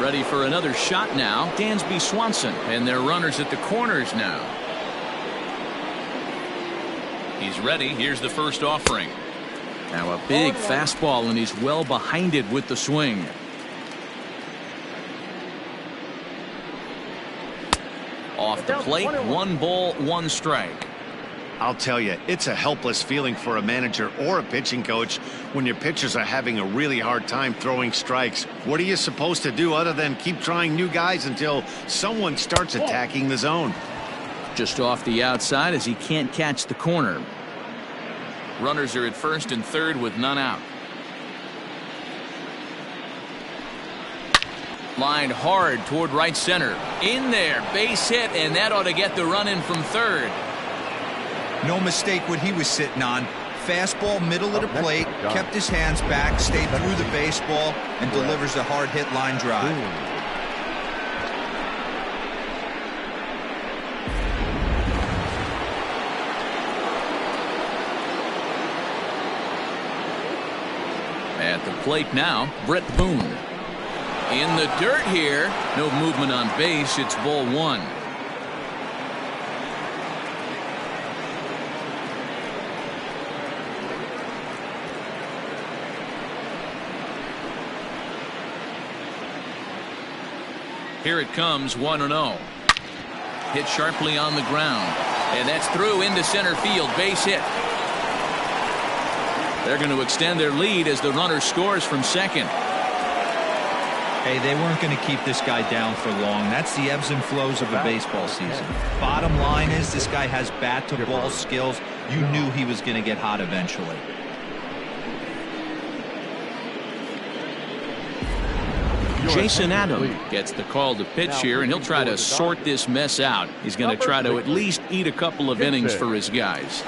Ready for another shot now, Dansby Swanson, and their runners at the corners now. He's ready. Here's the first offering. Now a big fastball, and he's well behind it with the swing. Off the plate, 1 ball, 1 strike. I'll tell you, it's a helpless feeling for a manager or a pitching coach when your pitchers are having a really hard time throwing strikes. What are you supposed to do other than keep trying new guys until someone starts attacking the zone? Just off the outside as he can't catch the corner. Runners are at first and third with none out. Lined hard toward right center. In there, base hit, and that ought to get the run in from third. No mistake what he was sitting on. Fastball middle of the plate, kept his hands back, stayed through the baseball, and delivers a hard hit line drive. At the plate now, Brett Boone. In the dirt here. No movement on base. It's ball 1. Here it comes, 1-0. Hit sharply on the ground. And that's through into center field. Base hit. They're going to extend their lead as the runner scores from second. Hey, they weren't going to keep this guy down for long. That's the ebbs and flows of a baseball season. Bottom line is this guy has bat-to-ball skills. You knew he was going to get hot eventually. Jason Adam gets the call to pitch here, and he'll try to sort this mess out. He's going to try to at least eat a couple of innings for his guys.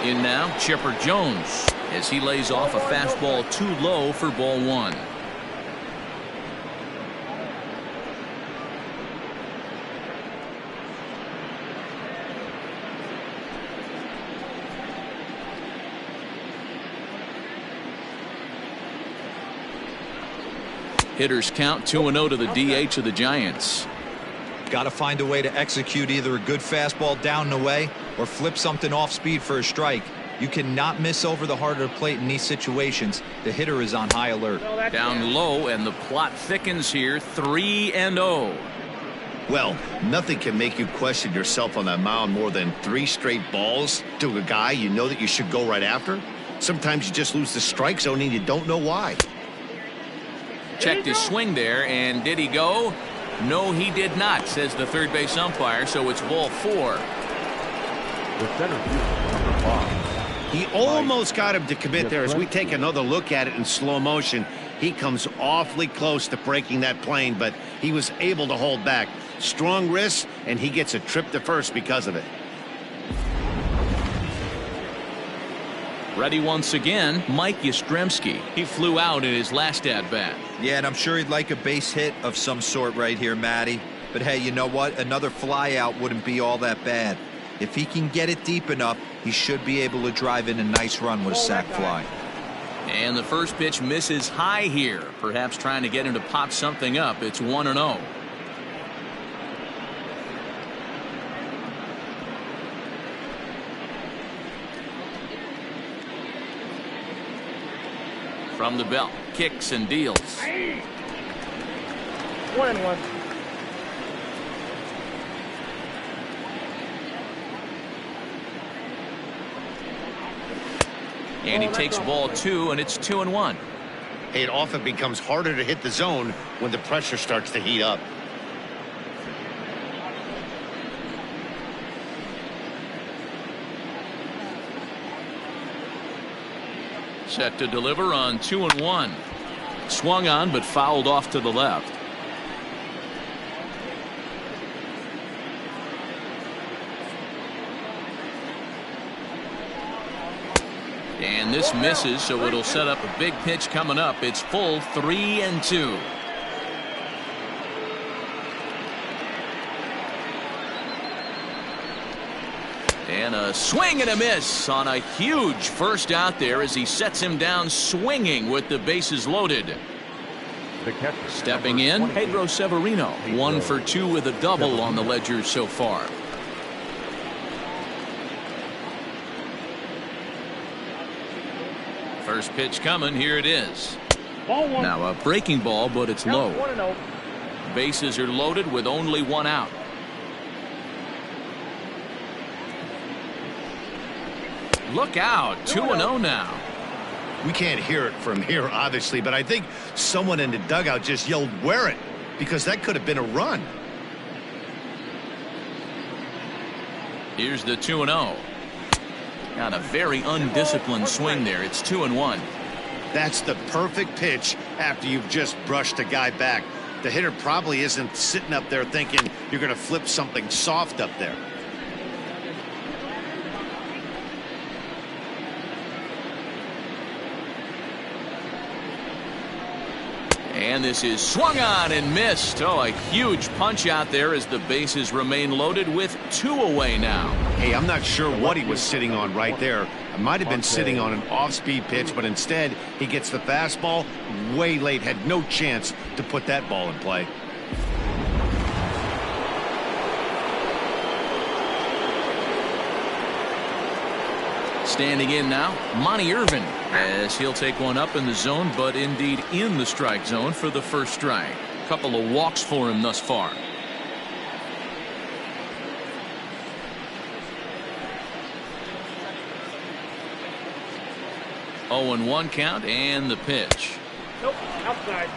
In now, Chipper Jones as he lays off a fastball too low for ball 1. Hitters count 2-0 to the DH of the Giants. Got to find a way to execute either a good fastball down and away or flip something off speed for a strike. You cannot miss over the heart of the plate in these situations. The hitter is on high alert. Down low, and the plot thickens here. 3-0. Well, nothing can make you question yourself on that mound more than 3 straight balls to a guy you know that you should go right after. Sometimes you just lose the strike zone and you don't know why. Checked his swing there, and did he go? No, he did not, says the third base umpire, so it's ball 4. The center fielder, number 5. He almost got him to commit there. As we take another look at it in slow motion, he comes awfully close to breaking that plane, but he was able to hold back. Strong wrist, and he gets a trip to first because of it. Ready once again, Mike Yastrzemski. He flew out in his last at-bat. Yeah, and I'm sure he'd like a base hit of some sort right here, Matty. But hey, you know what? Another fly out wouldn't be all that bad. If he can get it deep enough, he should be able to drive in a nice run with a sac fly. And the first pitch misses high here. Perhaps trying to get him to pop something up. It's 1-0. From the belt, kicks and deals. 1-1. And he takes ball 2, and it's 2-1. It often becomes harder to hit the zone when the pressure starts to heat up. Set to deliver on 2-1. Swung on, but fouled off to the left. And this misses, so it'll set up a big pitch coming up. It's full 3-2. And a swing and a miss on a huge first out there as he sets him down swinging with the bases loaded. The catcher, Stepping in, Pedro Severino. 1 for 2 with a double on the ledger so far. First pitch coming. Here it is. Now a breaking ball, but it's low. 1-0. Bases are loaded with only 1 out. Look out. 2-0 now. We can't hear it from here, obviously, but I think someone in the dugout just yelled, "Wear it," because that could have been a run. Here's the 2-0. Got a very undisciplined swing there. It's 2-1. That's the perfect pitch after you've just brushed a guy back. The hitter probably isn't sitting up there thinking you're going to flip something soft up there. And this is swung on and missed. Oh, a huge punch out there as the bases remain loaded with 2 away now. Hey, I'm not sure what he was sitting on right there. It might have been sitting on an off-speed pitch, but instead he gets the fastball way late. Had no chance to put that ball in play. Standing in now, Monty Irvin, as he'll take one up in the zone, but indeed in the strike zone for the first strike. Couple of walks for him thus far. Oh, and 1 count, and the pitch. Nope, outside.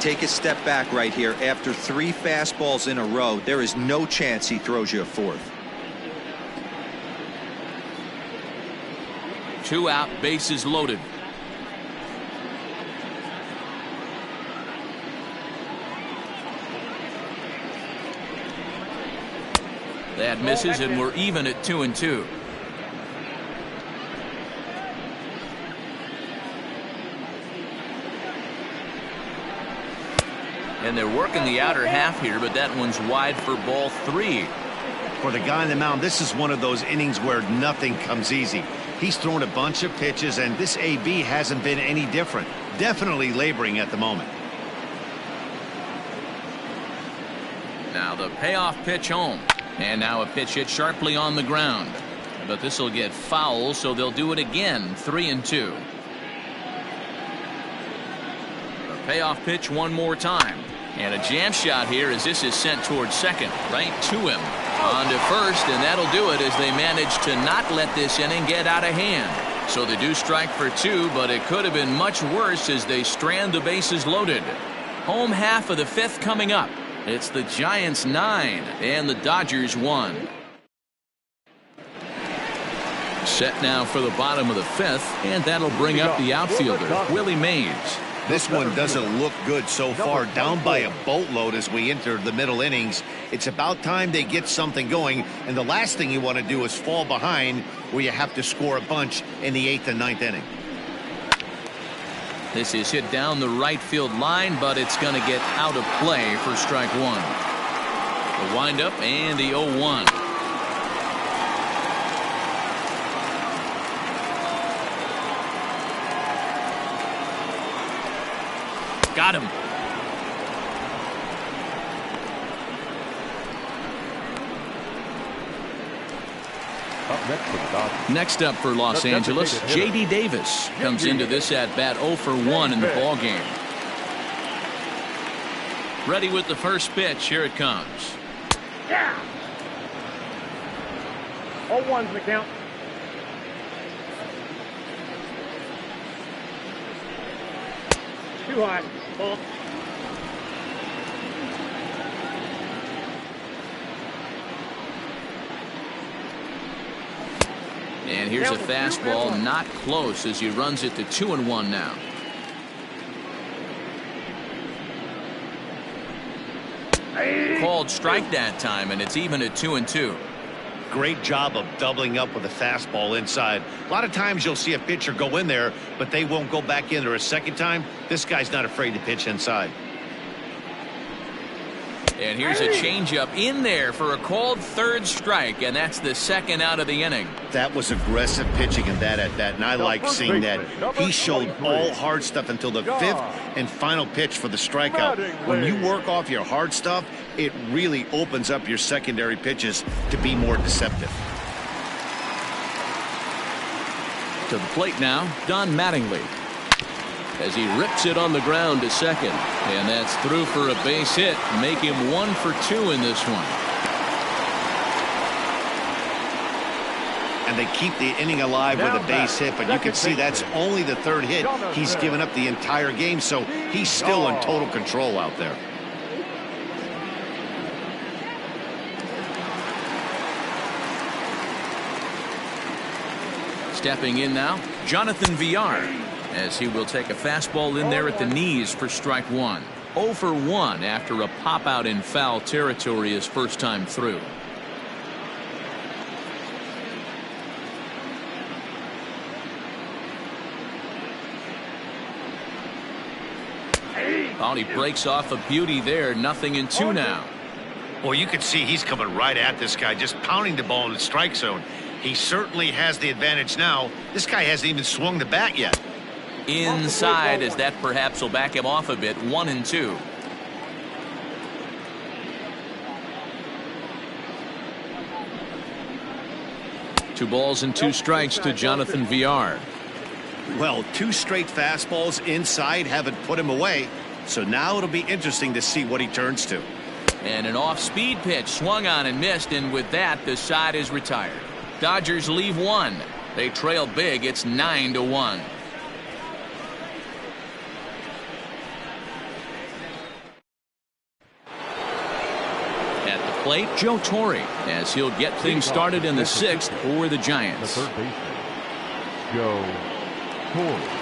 Take a step back right here. After 3 fastballs in a row, there is no chance he throws you a 4th. 2 out, bases loaded. That misses, and we're even at 2-2. And they're working the outer half here, but that one's wide for ball 3. For the guy on the mound, this is one of those innings where nothing comes easy. He's thrown a bunch of pitches, and this AB hasn't been any different. Definitely laboring at the moment. Now the payoff pitch home. And now a pitch hit sharply on the ground. But this will get foul, so they'll do it again. 3-2. The payoff pitch one more time. And a jam shot here as this is sent towards second. Right to him. On to first, and that'll do it as they manage to not let this inning get out of hand. So they do strike for 2, but it could have been much worse as they strand the bases loaded. Home half of the 5th coming up. It's the Giants 9 and the Dodgers 1. Set now for the bottom of the 5th, and that'll bring up the outfielder, Willie Mays. This one doesn't look good so far. Down by a boatload as we enter the middle innings. It's about time they get something going, and the last thing you want to do is fall behind where you have to score a bunch in the 8th and 9th inning. This is hit down the right field line, but it's going to get out of play for strike 1. The windup and the 0-1. Got him. Next up for Los Angeles, J.D. Davis comes into this at bat 0 for 1 in the ball game. Ready with the first pitch. Here it comes. Yeah. 0-1's the count. Too high. Ball. And here's a fastball, not close, as he runs it to 2-1 now. Called strike that time, and it's even at 2-2. Great job of doubling up with a fastball inside. A lot of times you'll see a pitcher go in there, but they won't go back in there a second time. This guy's not afraid to pitch inside. And here's a changeup in there for a called 3rd strike, and that's the 2nd out of the inning. That was aggressive pitching in that at bat, and I like seeing that. He showed all hard stuff until the 5th and final pitch for the strikeout. When you work off your hard stuff, it really opens up your secondary pitches to be more deceptive. To the plate now, Don Mattingly. As he rips it on the ground to second. And that's through for a base hit. Make him 1 for 2 in this one. And they keep the inning alive with a base hit, but you can see that's only the 3rd hit he's given up the entire game, so he's still in total control out there. Stepping in now, Jonathan Villar, as he will take a fastball in there at the knees for strike 1. 0 for 1 after a pop out in foul territory his first time through. Oh, he breaks off a beauty there. 0-2 now. Well, you can see he's coming right at this guy, just pounding the ball in the strike zone. He certainly has the advantage now. This guy hasn't even swung the bat yet. Inside, as that perhaps will back him off a bit. 1-2. Two balls and 2 strikes to Jonathan Villar. Well, 2 straight fastballs inside haven't put him away. So now it'll be interesting to see what he turns to. And an off-speed pitch swung on and missed, and with that, the side is retired. Dodgers leave 1. They trail big. It's 9-1. At the plate, Joe Torre, as he'll get things started in the 6th for the Giants. The 3rd baseman, Joe Torre.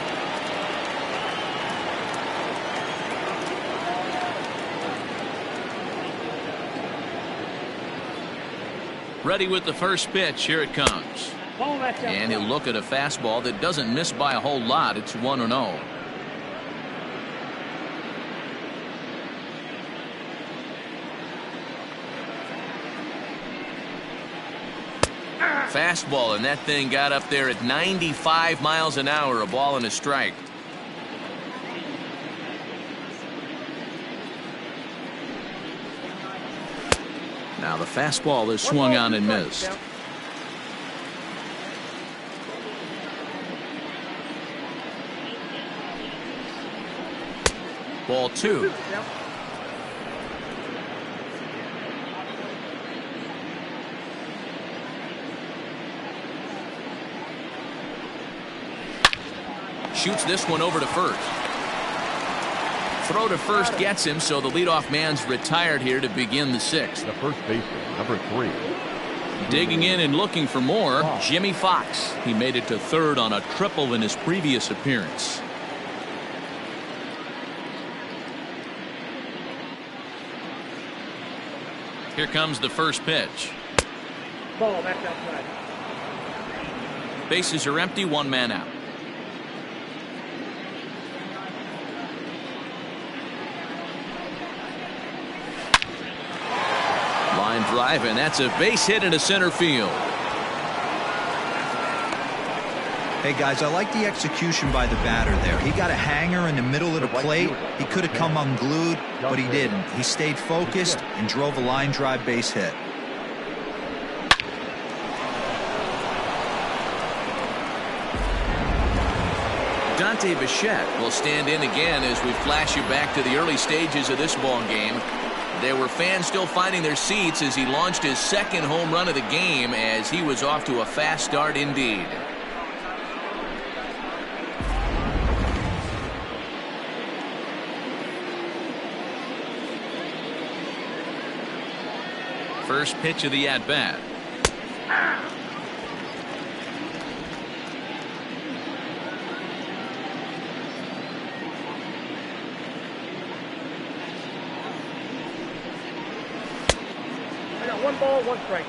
Ready with the first pitch. Here it comes. And he'll look at a fastball that doesn't miss by a whole lot. It's 1-0. Fastball, and that thing got up there at 95 miles an hour, a ball and a strike. Now the fastball is swung on and missed. Ball 2. Shoots this one over to first. Throw to first gets him, so the leadoff man's retired here to begin the 6th. The first baseman, number 3. Digging in and looking for more, Jimmy Fox. He made it to third on a triple in his previous appearance. Here comes the first pitch. Ball, that's outside. Bases are empty, one man out. Line drive, and that's a base hit into center field. Hey guys, I like the execution by the batter there. He got a hanger in the middle of the plate. He could have come unglued, but he didn't. He stayed focused and drove a line drive base hit. Dante Bichette will stand in again as we flash you back to the early stages of this ball game. There were fans still finding their seats as he launched his second home run of the game, as he was off to a fast start indeed. First pitch of the at-bat. I got 1 ball, 1 strike.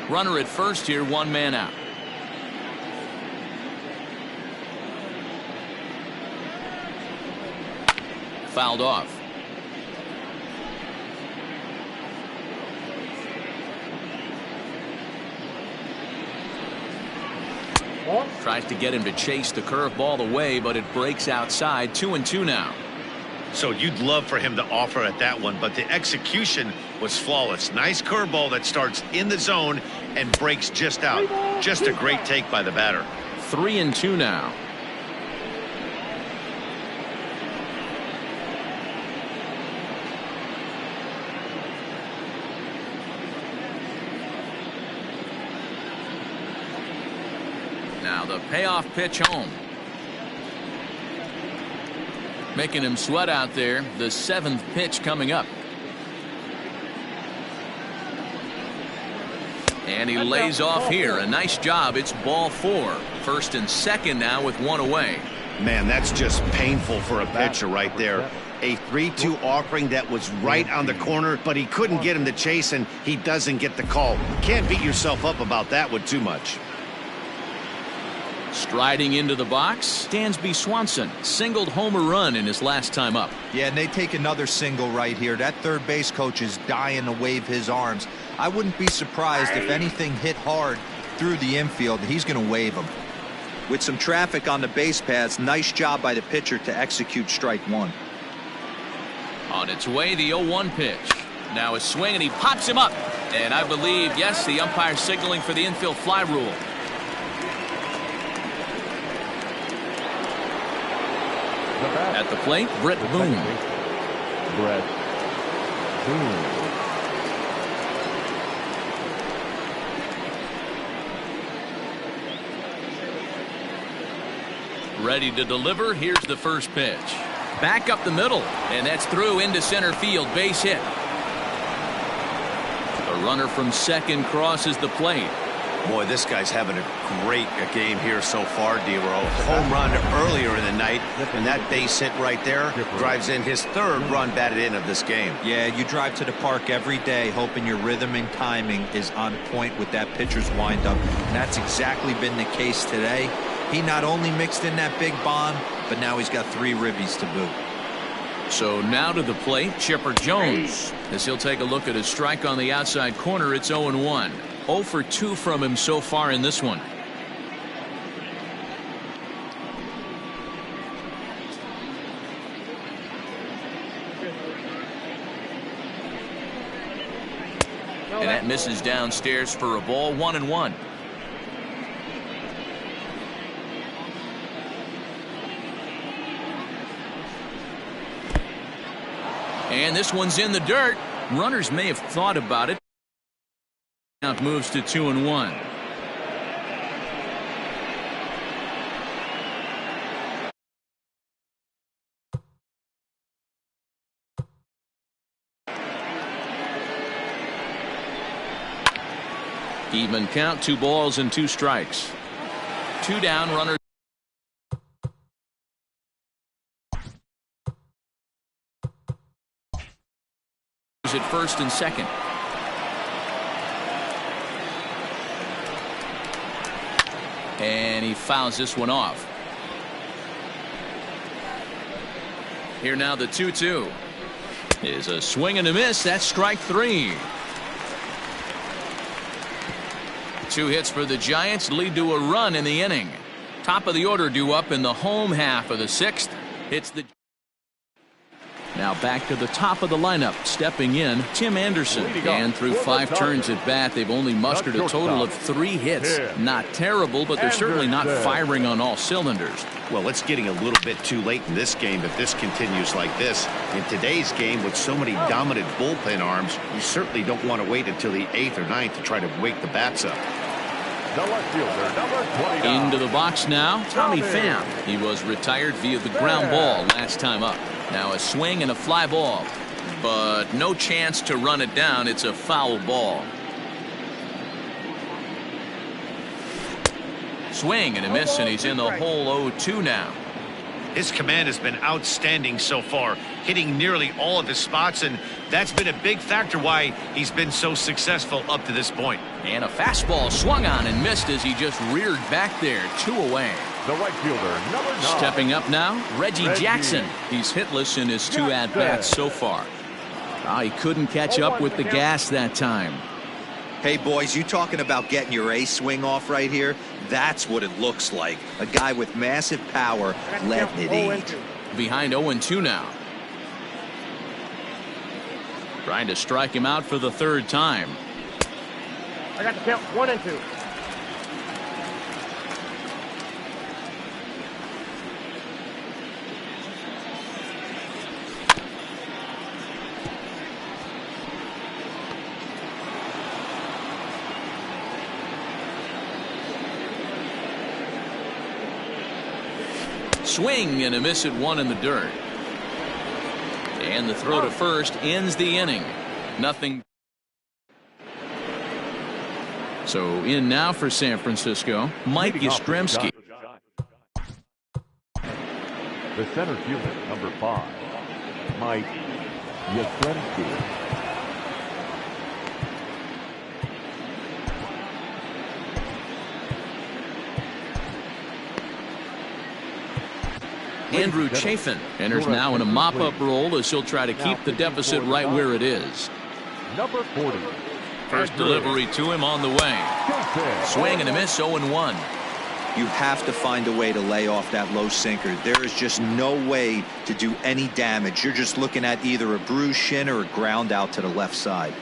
Runner at first here, one man out. Fouled off. Tries to get him to chase the curveball away, but it breaks outside. 2-2 now. So you'd love for him to offer at that one, but the execution was flawless. Nice curveball that starts in the zone and breaks just out. Just a great take by the batter. 3-2 now. Now the payoff pitch home. Making him sweat out there. The 7th pitch coming up. And he lays off here. A nice job. It's ball 4. First and second now with 1 away. Man, that's just painful for a pitcher right there. A 3-2 offering that was right on the corner, but he couldn't get him to chase, and he doesn't get the call. Can't beat yourself up about that one too much. Striding into the box, Dansby Swanson singled homer run in his last time up. Yeah, and they take another single right here. That third base coach is dying to wave his arms. I wouldn't be surprised if anything hit hard through the infield. He's going to wave them. With some traffic on the base paths, nice job by the pitcher to execute strike 1. On its way, the 0-1 pitch. Now a swing, and he pops him up. And I believe, yes, the umpire signaling for the infield fly rule. At the plate, Brett Boone. Brett Boone. Ready to deliver. Here's the first pitch. Back up the middle, and that's through into center field. Base hit. The runner from second crosses the plate. Boy, this guy's having a great game here so far, D-Row. Home run earlier in the night, and that base hit right there drives in his 3rd run batted in of this game. Yeah, you drive to the park every day hoping your rhythm and timing is on point with that pitcher's windup, and that's exactly been the case today. He not only mixed in that big bomb, but now he's got 3 ribbies to boot. So now to the plate, Chipper Jones. As he'll take a look at his strike on the outside corner, it's 0-1. 0 for 2 from him so far in this one. And that misses downstairs for a ball, 1-1. And this one's in the dirt. Runners may have thought about it. Count moves to 2-1. Even count, 2 balls and 2 strikes. 2 down, runner. At first and second. And he fouls this one off. Here now the 2-2 is a swing and a miss. That's strike 3. 2 hits for the Giants lead to a run in the inning. Top of the order due up in the home half of the 6th. It's the now back to the top of the lineup. Stepping in, Tim Anderson. And through 5 turns at bat, they've only mustered a total of 3 hits. Not terrible, but they're certainly not firing on all cylinders. Well, it's getting a little bit too late in this game if this continues like this. In today's game, with so many dominant bullpen arms, you certainly don't want to wait until the 8th or 9th to try to wake the bats up. The left fielder, number 29. Into the box now, Tommy Pham. He was retired via the ground ball last time up. Now a swing and a fly ball, but no chance to run it down. It's a foul ball. Swing and a miss, and he's in the hole 0-2 now. His command has been outstanding so far, hitting nearly all of his spots, and that's been a big factor why he's been so successful up to this point. And a fastball swung on and missed as he just reared back there. 2 away. The right fielder, number 9. Stepping up now, Reggie Jackson. He's hitless in his 2 at-bats so far. He couldn't catch up with the gas that time. Hey, boys, you talking about getting your A swing off right here? That's what it looks like. A guy with massive power letting it eat. Behind 0-2 now. Trying to strike him out for the 3rd time. I got the count 1-2. Swing and a miss at 1 in the dirt. And the throw to first ends the inning. Nothing. So in now for San Francisco, Mike Yastrzemski. The center fielder, number 5, Mike Yastrzemski. Andrew Chafin enters now in a mop-up role as he'll try to keep the deficit right where it is. Number 40. First delivery to him on the way. Swing and a miss, 0-1. You have to find a way to lay off that low sinker. There is just no way to do any damage. You're just looking at either a bruised shin or a ground out to the left side.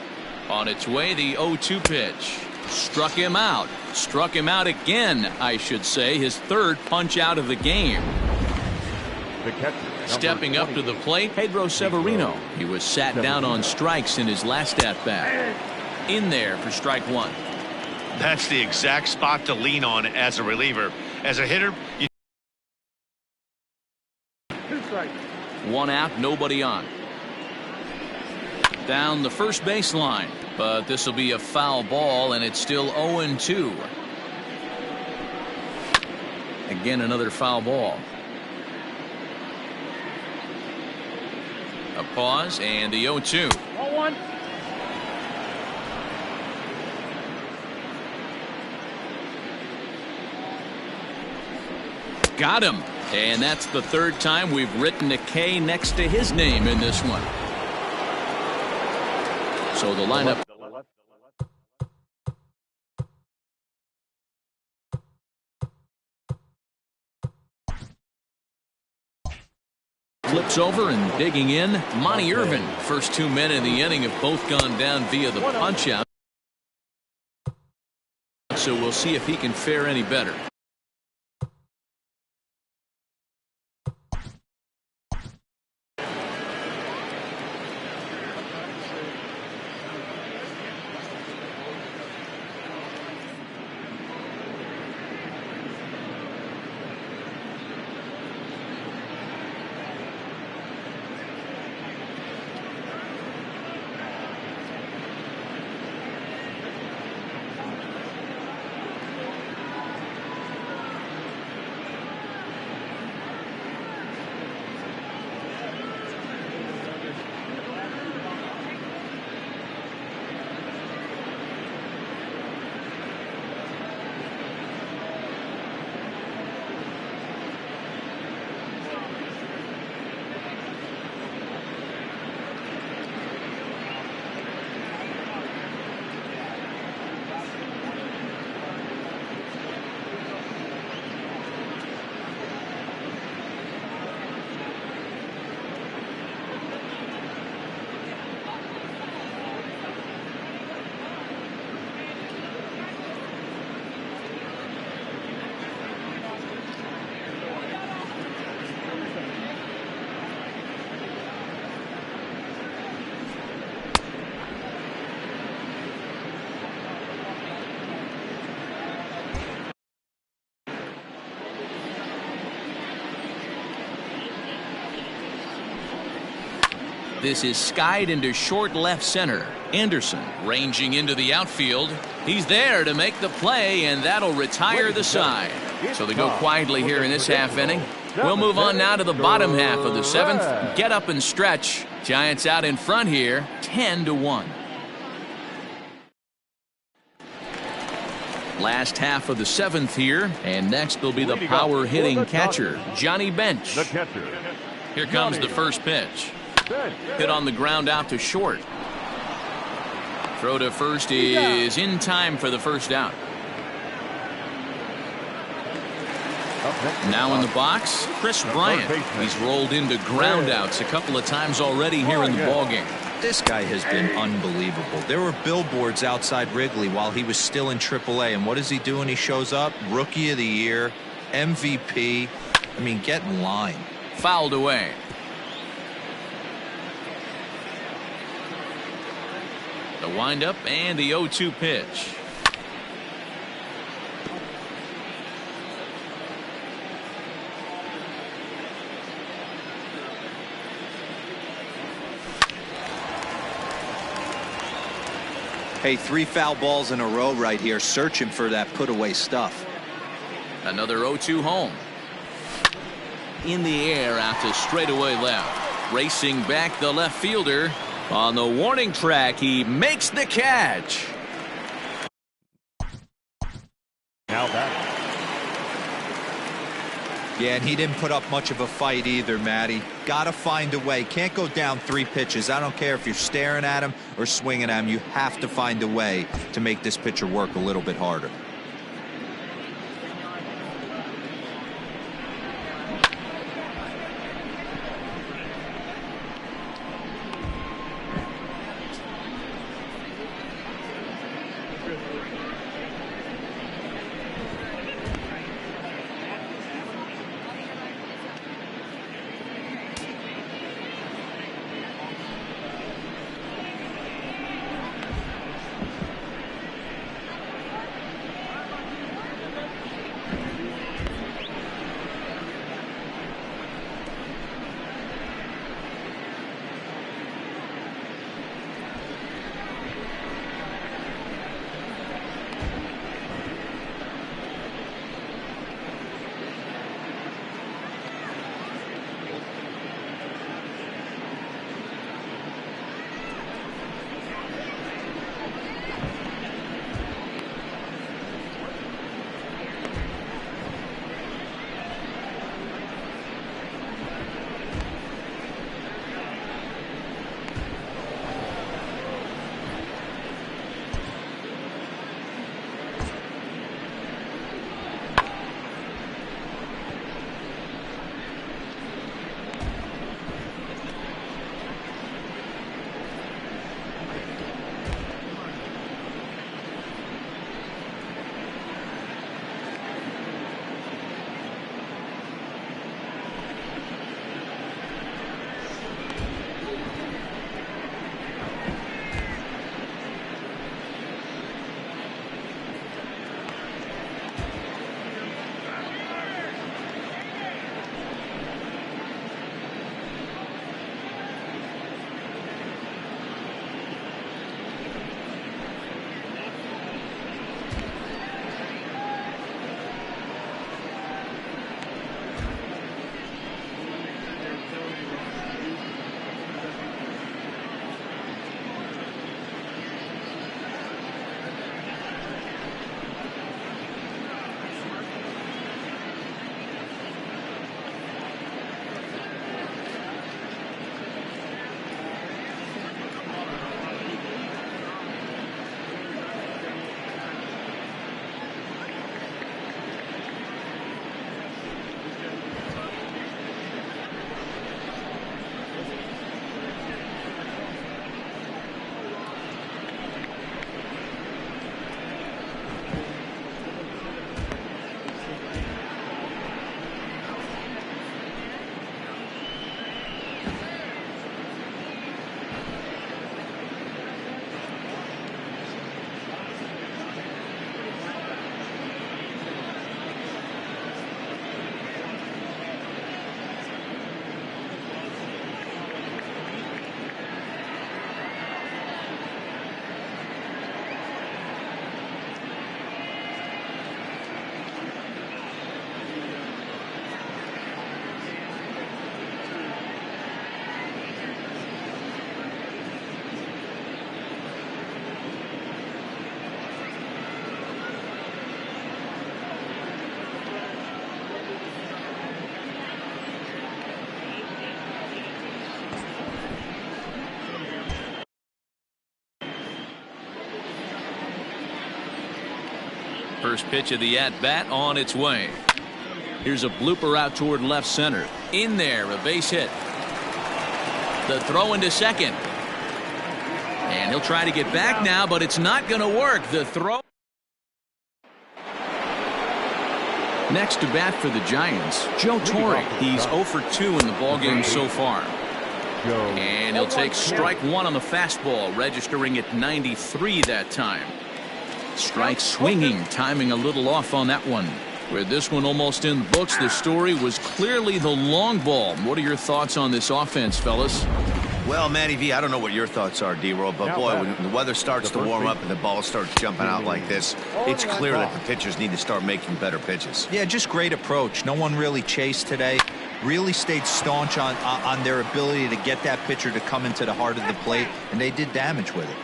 On its way, the 0-2 pitch. Struck him out. Struck him out again, I should say. His 3rd punch out of the game. The catcher, stepping up to the plate, Pedro Severino. He was sat down on strikes in his last at-bat. In there for strike 1. That's the exact spot to lean on as a reliever. As a hitter, 2 strikes. 1 out, nobody on. Down the first baseline, but this will be a foul ball, and it's still 0-2. Again, another foul ball. A pause and the 0-2. 1-1. Got him. And that's the 3rd time we've written a K next to his name in this one. So the lineup flips over and digging in, Monty Irvin. First 2 men in the inning have both gone down via the punch-out. So we'll see if he can fare any better. This is skied into short left center. Anderson ranging into the outfield. He's there to make the play, and that'll retire the side. So they go quietly here in this half inning. We'll move on now to the bottom half of the seventh. Get up and stretch. Giants out in front here, 10-1. Last half of the seventh here, and next will be the power hitting catcher, Johnny Bench. The catcher. Here comes the first pitch. Hit on the ground out to short. Throw to first is in time for the first out. Now in the box, Chris Bryant. He's rolled into ground outs a couple of times already here in the ballgame. This guy has been unbelievable. There were billboards outside Wrigley while he was still in AAA, and what is he doing? He shows up, Rookie of the Year, MVP. I mean, get in line. Fouled away. The windup and the 0-2 pitch. Hey, 3 foul balls in a row right here, searching for that put away stuff. Another 0-2 home. In the air out to straightaway left. Racing back the left fielder. On the warning track, he makes the catch. Now that. Yeah, and he didn't put up much of a fight either, Matty. Got to find a way. Can't go down 3 pitches. I don't care if you're staring at him or swinging at him. You have to find a way to make this pitcher work a little bit harder. First pitch of the at-bat on its way. Here's a blooper out toward left center. In there, a base hit. The throw into second. And he'll try to get back now, but it's not going to work. The throw. Next to bat for the Giants, Joe Torre. He's 0 for 2 in the ballgame so far. And he'll take strike one on the fastball, registering at 93 that time. Strike swinging, timing a little off on that one. With this one almost in the books, the story was clearly the long ball. What are your thoughts on this offense, fellas? Well, Matty V, I don't know what your thoughts are, D-Roll, but boy, when the weather starts to warm up and the ball starts jumping out like this, it's clear that the pitchers need to start making better pitches. Yeah, just great approach. No one really chased today. Really stayed staunch on their ability to get that pitcher to come into the heart of the plate, and they did damage with it.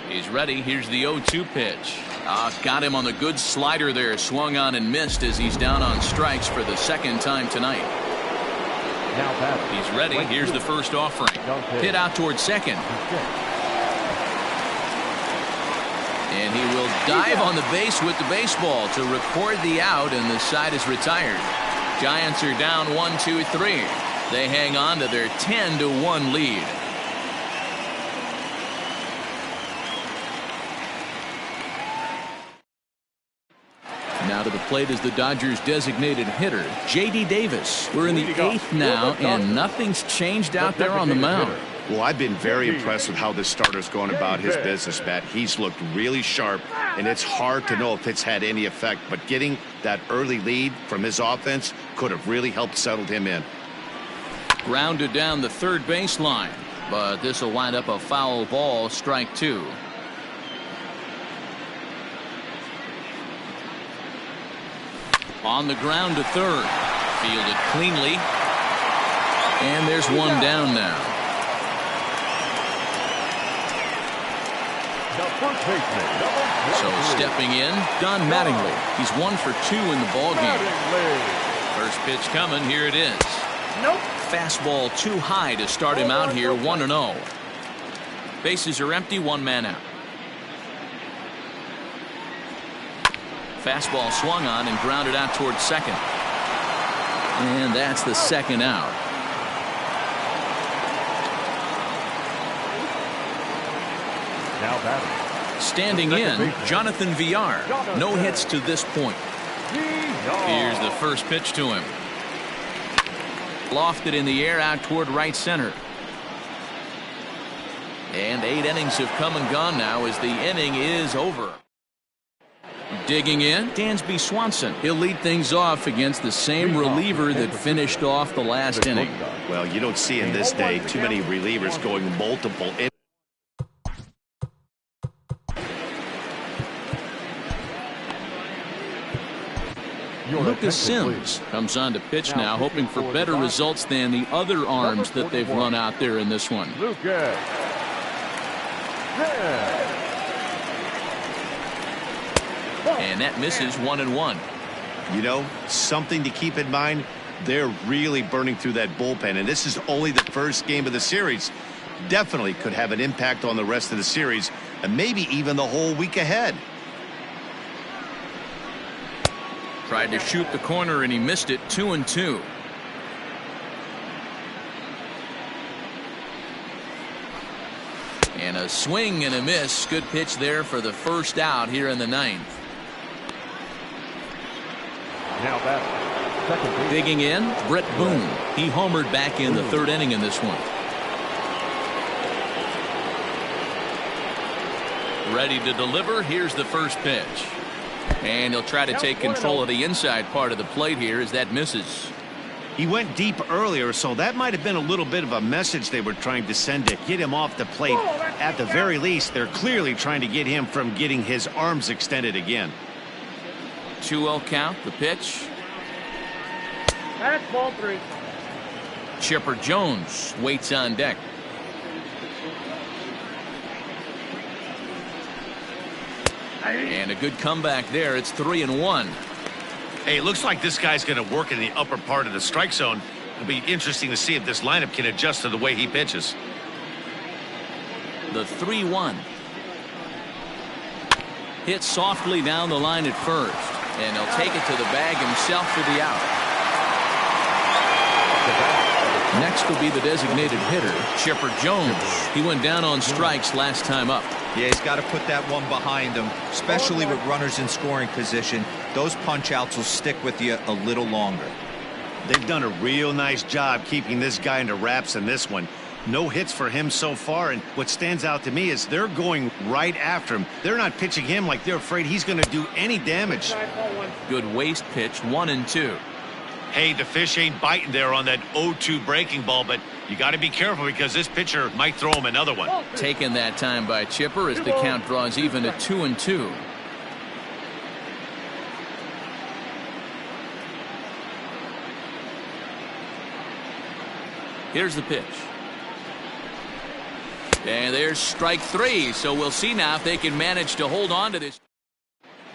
He's ready. Here's the 0-2 pitch. Got him on the good slider there. Swung on and missed as he's down on strikes for the second time tonight. He's ready. Here's the first offering. Hit out towards second. And he will dive on the base with the baseball to record the out, and the side is retired. Giants are down 1-2-3. They hang on to their 10-1 lead. Now to the plate is the Dodgers' designated hitter, J.D. Davis. We're in the 8th now, and nothing's changed out there on the mound. Well, I've been very impressed with how this starter's going about his business, Matt. He's looked really sharp, and it's hard to know if it's had any effect, but getting that early lead from his offense could have really helped settle him in. Grounded down the third baseline, but this will wind up a foul ball, strike two. On the ground to third. Fielded cleanly. And there's one down now. So stepping in, Don Mattingly. He's 1 for 2 in the ballgame. First pitch coming. Here it is. Nope. Fastball too high to start him out here, 1-0. Bases are empty, one man out. Fastball swung on and grounded out towards second. And that's the second out. Now batting. Standing in, Jonathan Villar. No hits to this point. Here's the first pitch to him. Lofted in the air out toward right center. And 8 innings have come and gone now as the inning is over. Digging in, Dansby Swanson. He'll lead things off against the same reliever that finished off the last inning. Well, you don't see in this day too many relievers going multiple innings. Lucas Sims comes on to pitch now, hoping for better results than the other arms that they've run out there in this one. Lucas. And that misses 1-1. You know, something to keep in mind, they're really burning through that bullpen, and this is only the first game of the series. Definitely could have an impact on the rest of the series, and maybe even the whole week ahead. Tried to shoot the corner and he missed it. 2-2. And a swing and a miss. Good pitch there for the first out here in the 9th. Now batting. Second base. Digging in, Brett Boone. He homered back in the 3rd inning in this one. Ready to deliver. Here's the first pitch. And he'll try to take control of the inside part of the plate here as that misses. He went deep earlier, so that might have been a little bit of a message they were trying to send to get him off the plate. At the very least, they're clearly trying to get him from getting his arms extended again. 2-0 count, the pitch. That's ball 3. Chipper Jones waits on deck. And a good comeback there. It's 3-1. Hey, it looks like this guy's going to work in the upper part of the strike zone. It'll be interesting to see if this lineup can adjust to the way he pitches. The 3-1. Hit softly down the line at first, and he'll take it to the bag himself for the out. Next will be the designated hitter, Chipper Jones. He went down on strikes last time up. Yeah, he's got to put that one behind him, especially with runners in scoring position. Those punch outs will stick with you a little longer. They've done a real nice job keeping this guy into wraps in this one. No hits for him so far, and what stands out to me is they're going right after him. They're not pitching him like they're afraid he's going to do any damage. Good waste pitch, 1-2. Hey, the fish ain't biting there on that 0-2 breaking ball, but you got to be careful because this pitcher might throw him another one. Taken that time by Chipper as the count draws even at 2-2. Here's the pitch. And there's strike 3, so we'll see now if they can manage to hold on to this.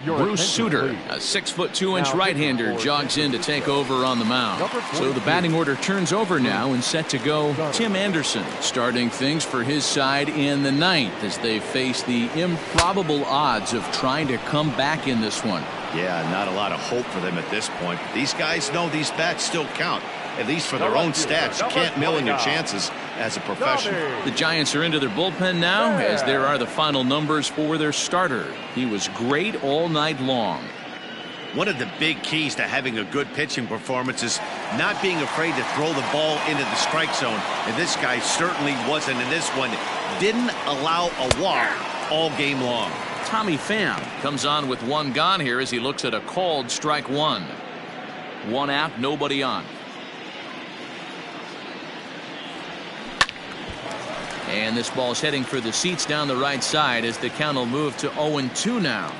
Bruce Sutter, a 6'2" right-hander, jogs in to take over on the mound. So the batting order turns over now and set to go Tim Anderson, starting things for his side in the 9th as they face the improbable odds of trying to come back in this one. Yeah, not a lot of hope for them at this point. These guys know these bats still count, at least for their own stats. You can't mill in your chances as a professional. The Giants are into their bullpen now, as there are the final numbers for their starter. He was great all night long. One of the big keys to having a good pitching performance is not being afraid to throw the ball into the strike zone. And this guy certainly wasn't in this one. Didn't allow a walk all game long. Tommy Pham comes on with one gone here as he looks at a called strike 1. 1 out, nobody on. And this ball's heading for the seats down the right side as the count will move to 0-2 now.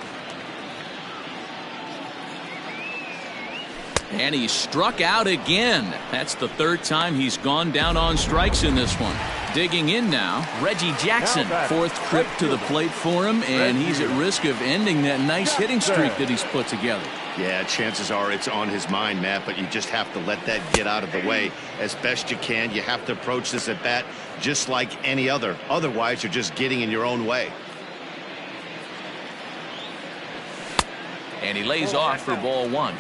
And he struck out again. That's the 3rd time he's gone down on strikes in this one. Digging in now, Reggie Jackson. 4th trip to the plate for him, and he's at risk of ending that nice hitting streak that he's put together. Yeah, chances are it's on his mind, Matt, but you just have to let that get out of the way as best you can. You have to approach this at bat just like any other. Otherwise, you're just getting in your own way. And he lays off for ball 1.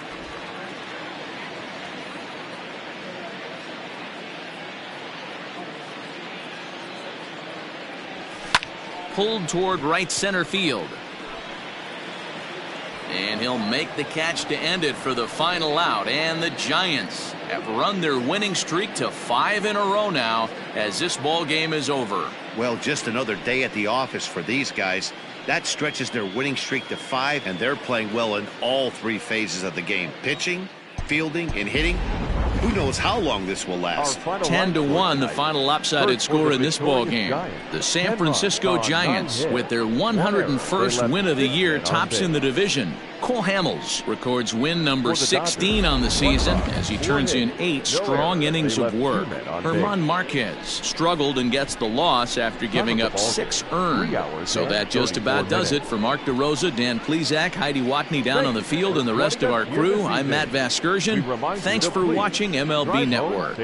Pulled toward right center field. And he'll make the catch to end it for the final out. And the Giants have run their winning streak to 5 in a row now as this ball game is over. Well, just another day at the office for these guys. That stretches their winning streak to 5, and they're playing well in all 3 phases of the game. Pitching, fielding, and hitting. Who knows how long this will last? 10-1, the final lopsided score in this ball game. The San Francisco Giants, with their 101st win of the year, tops in the division. Cole Hamels records win number 16 on the season as he turns in 8 strong innings of work. Herman Marquez struggled and gets the loss after giving up 6 earned. So that just about does it for Mark DeRosa, Dan Plesac, Heidi Watney down on the field, and the rest of our crew. I'm Matt Vasgersian. Thanks for watching MLB Network.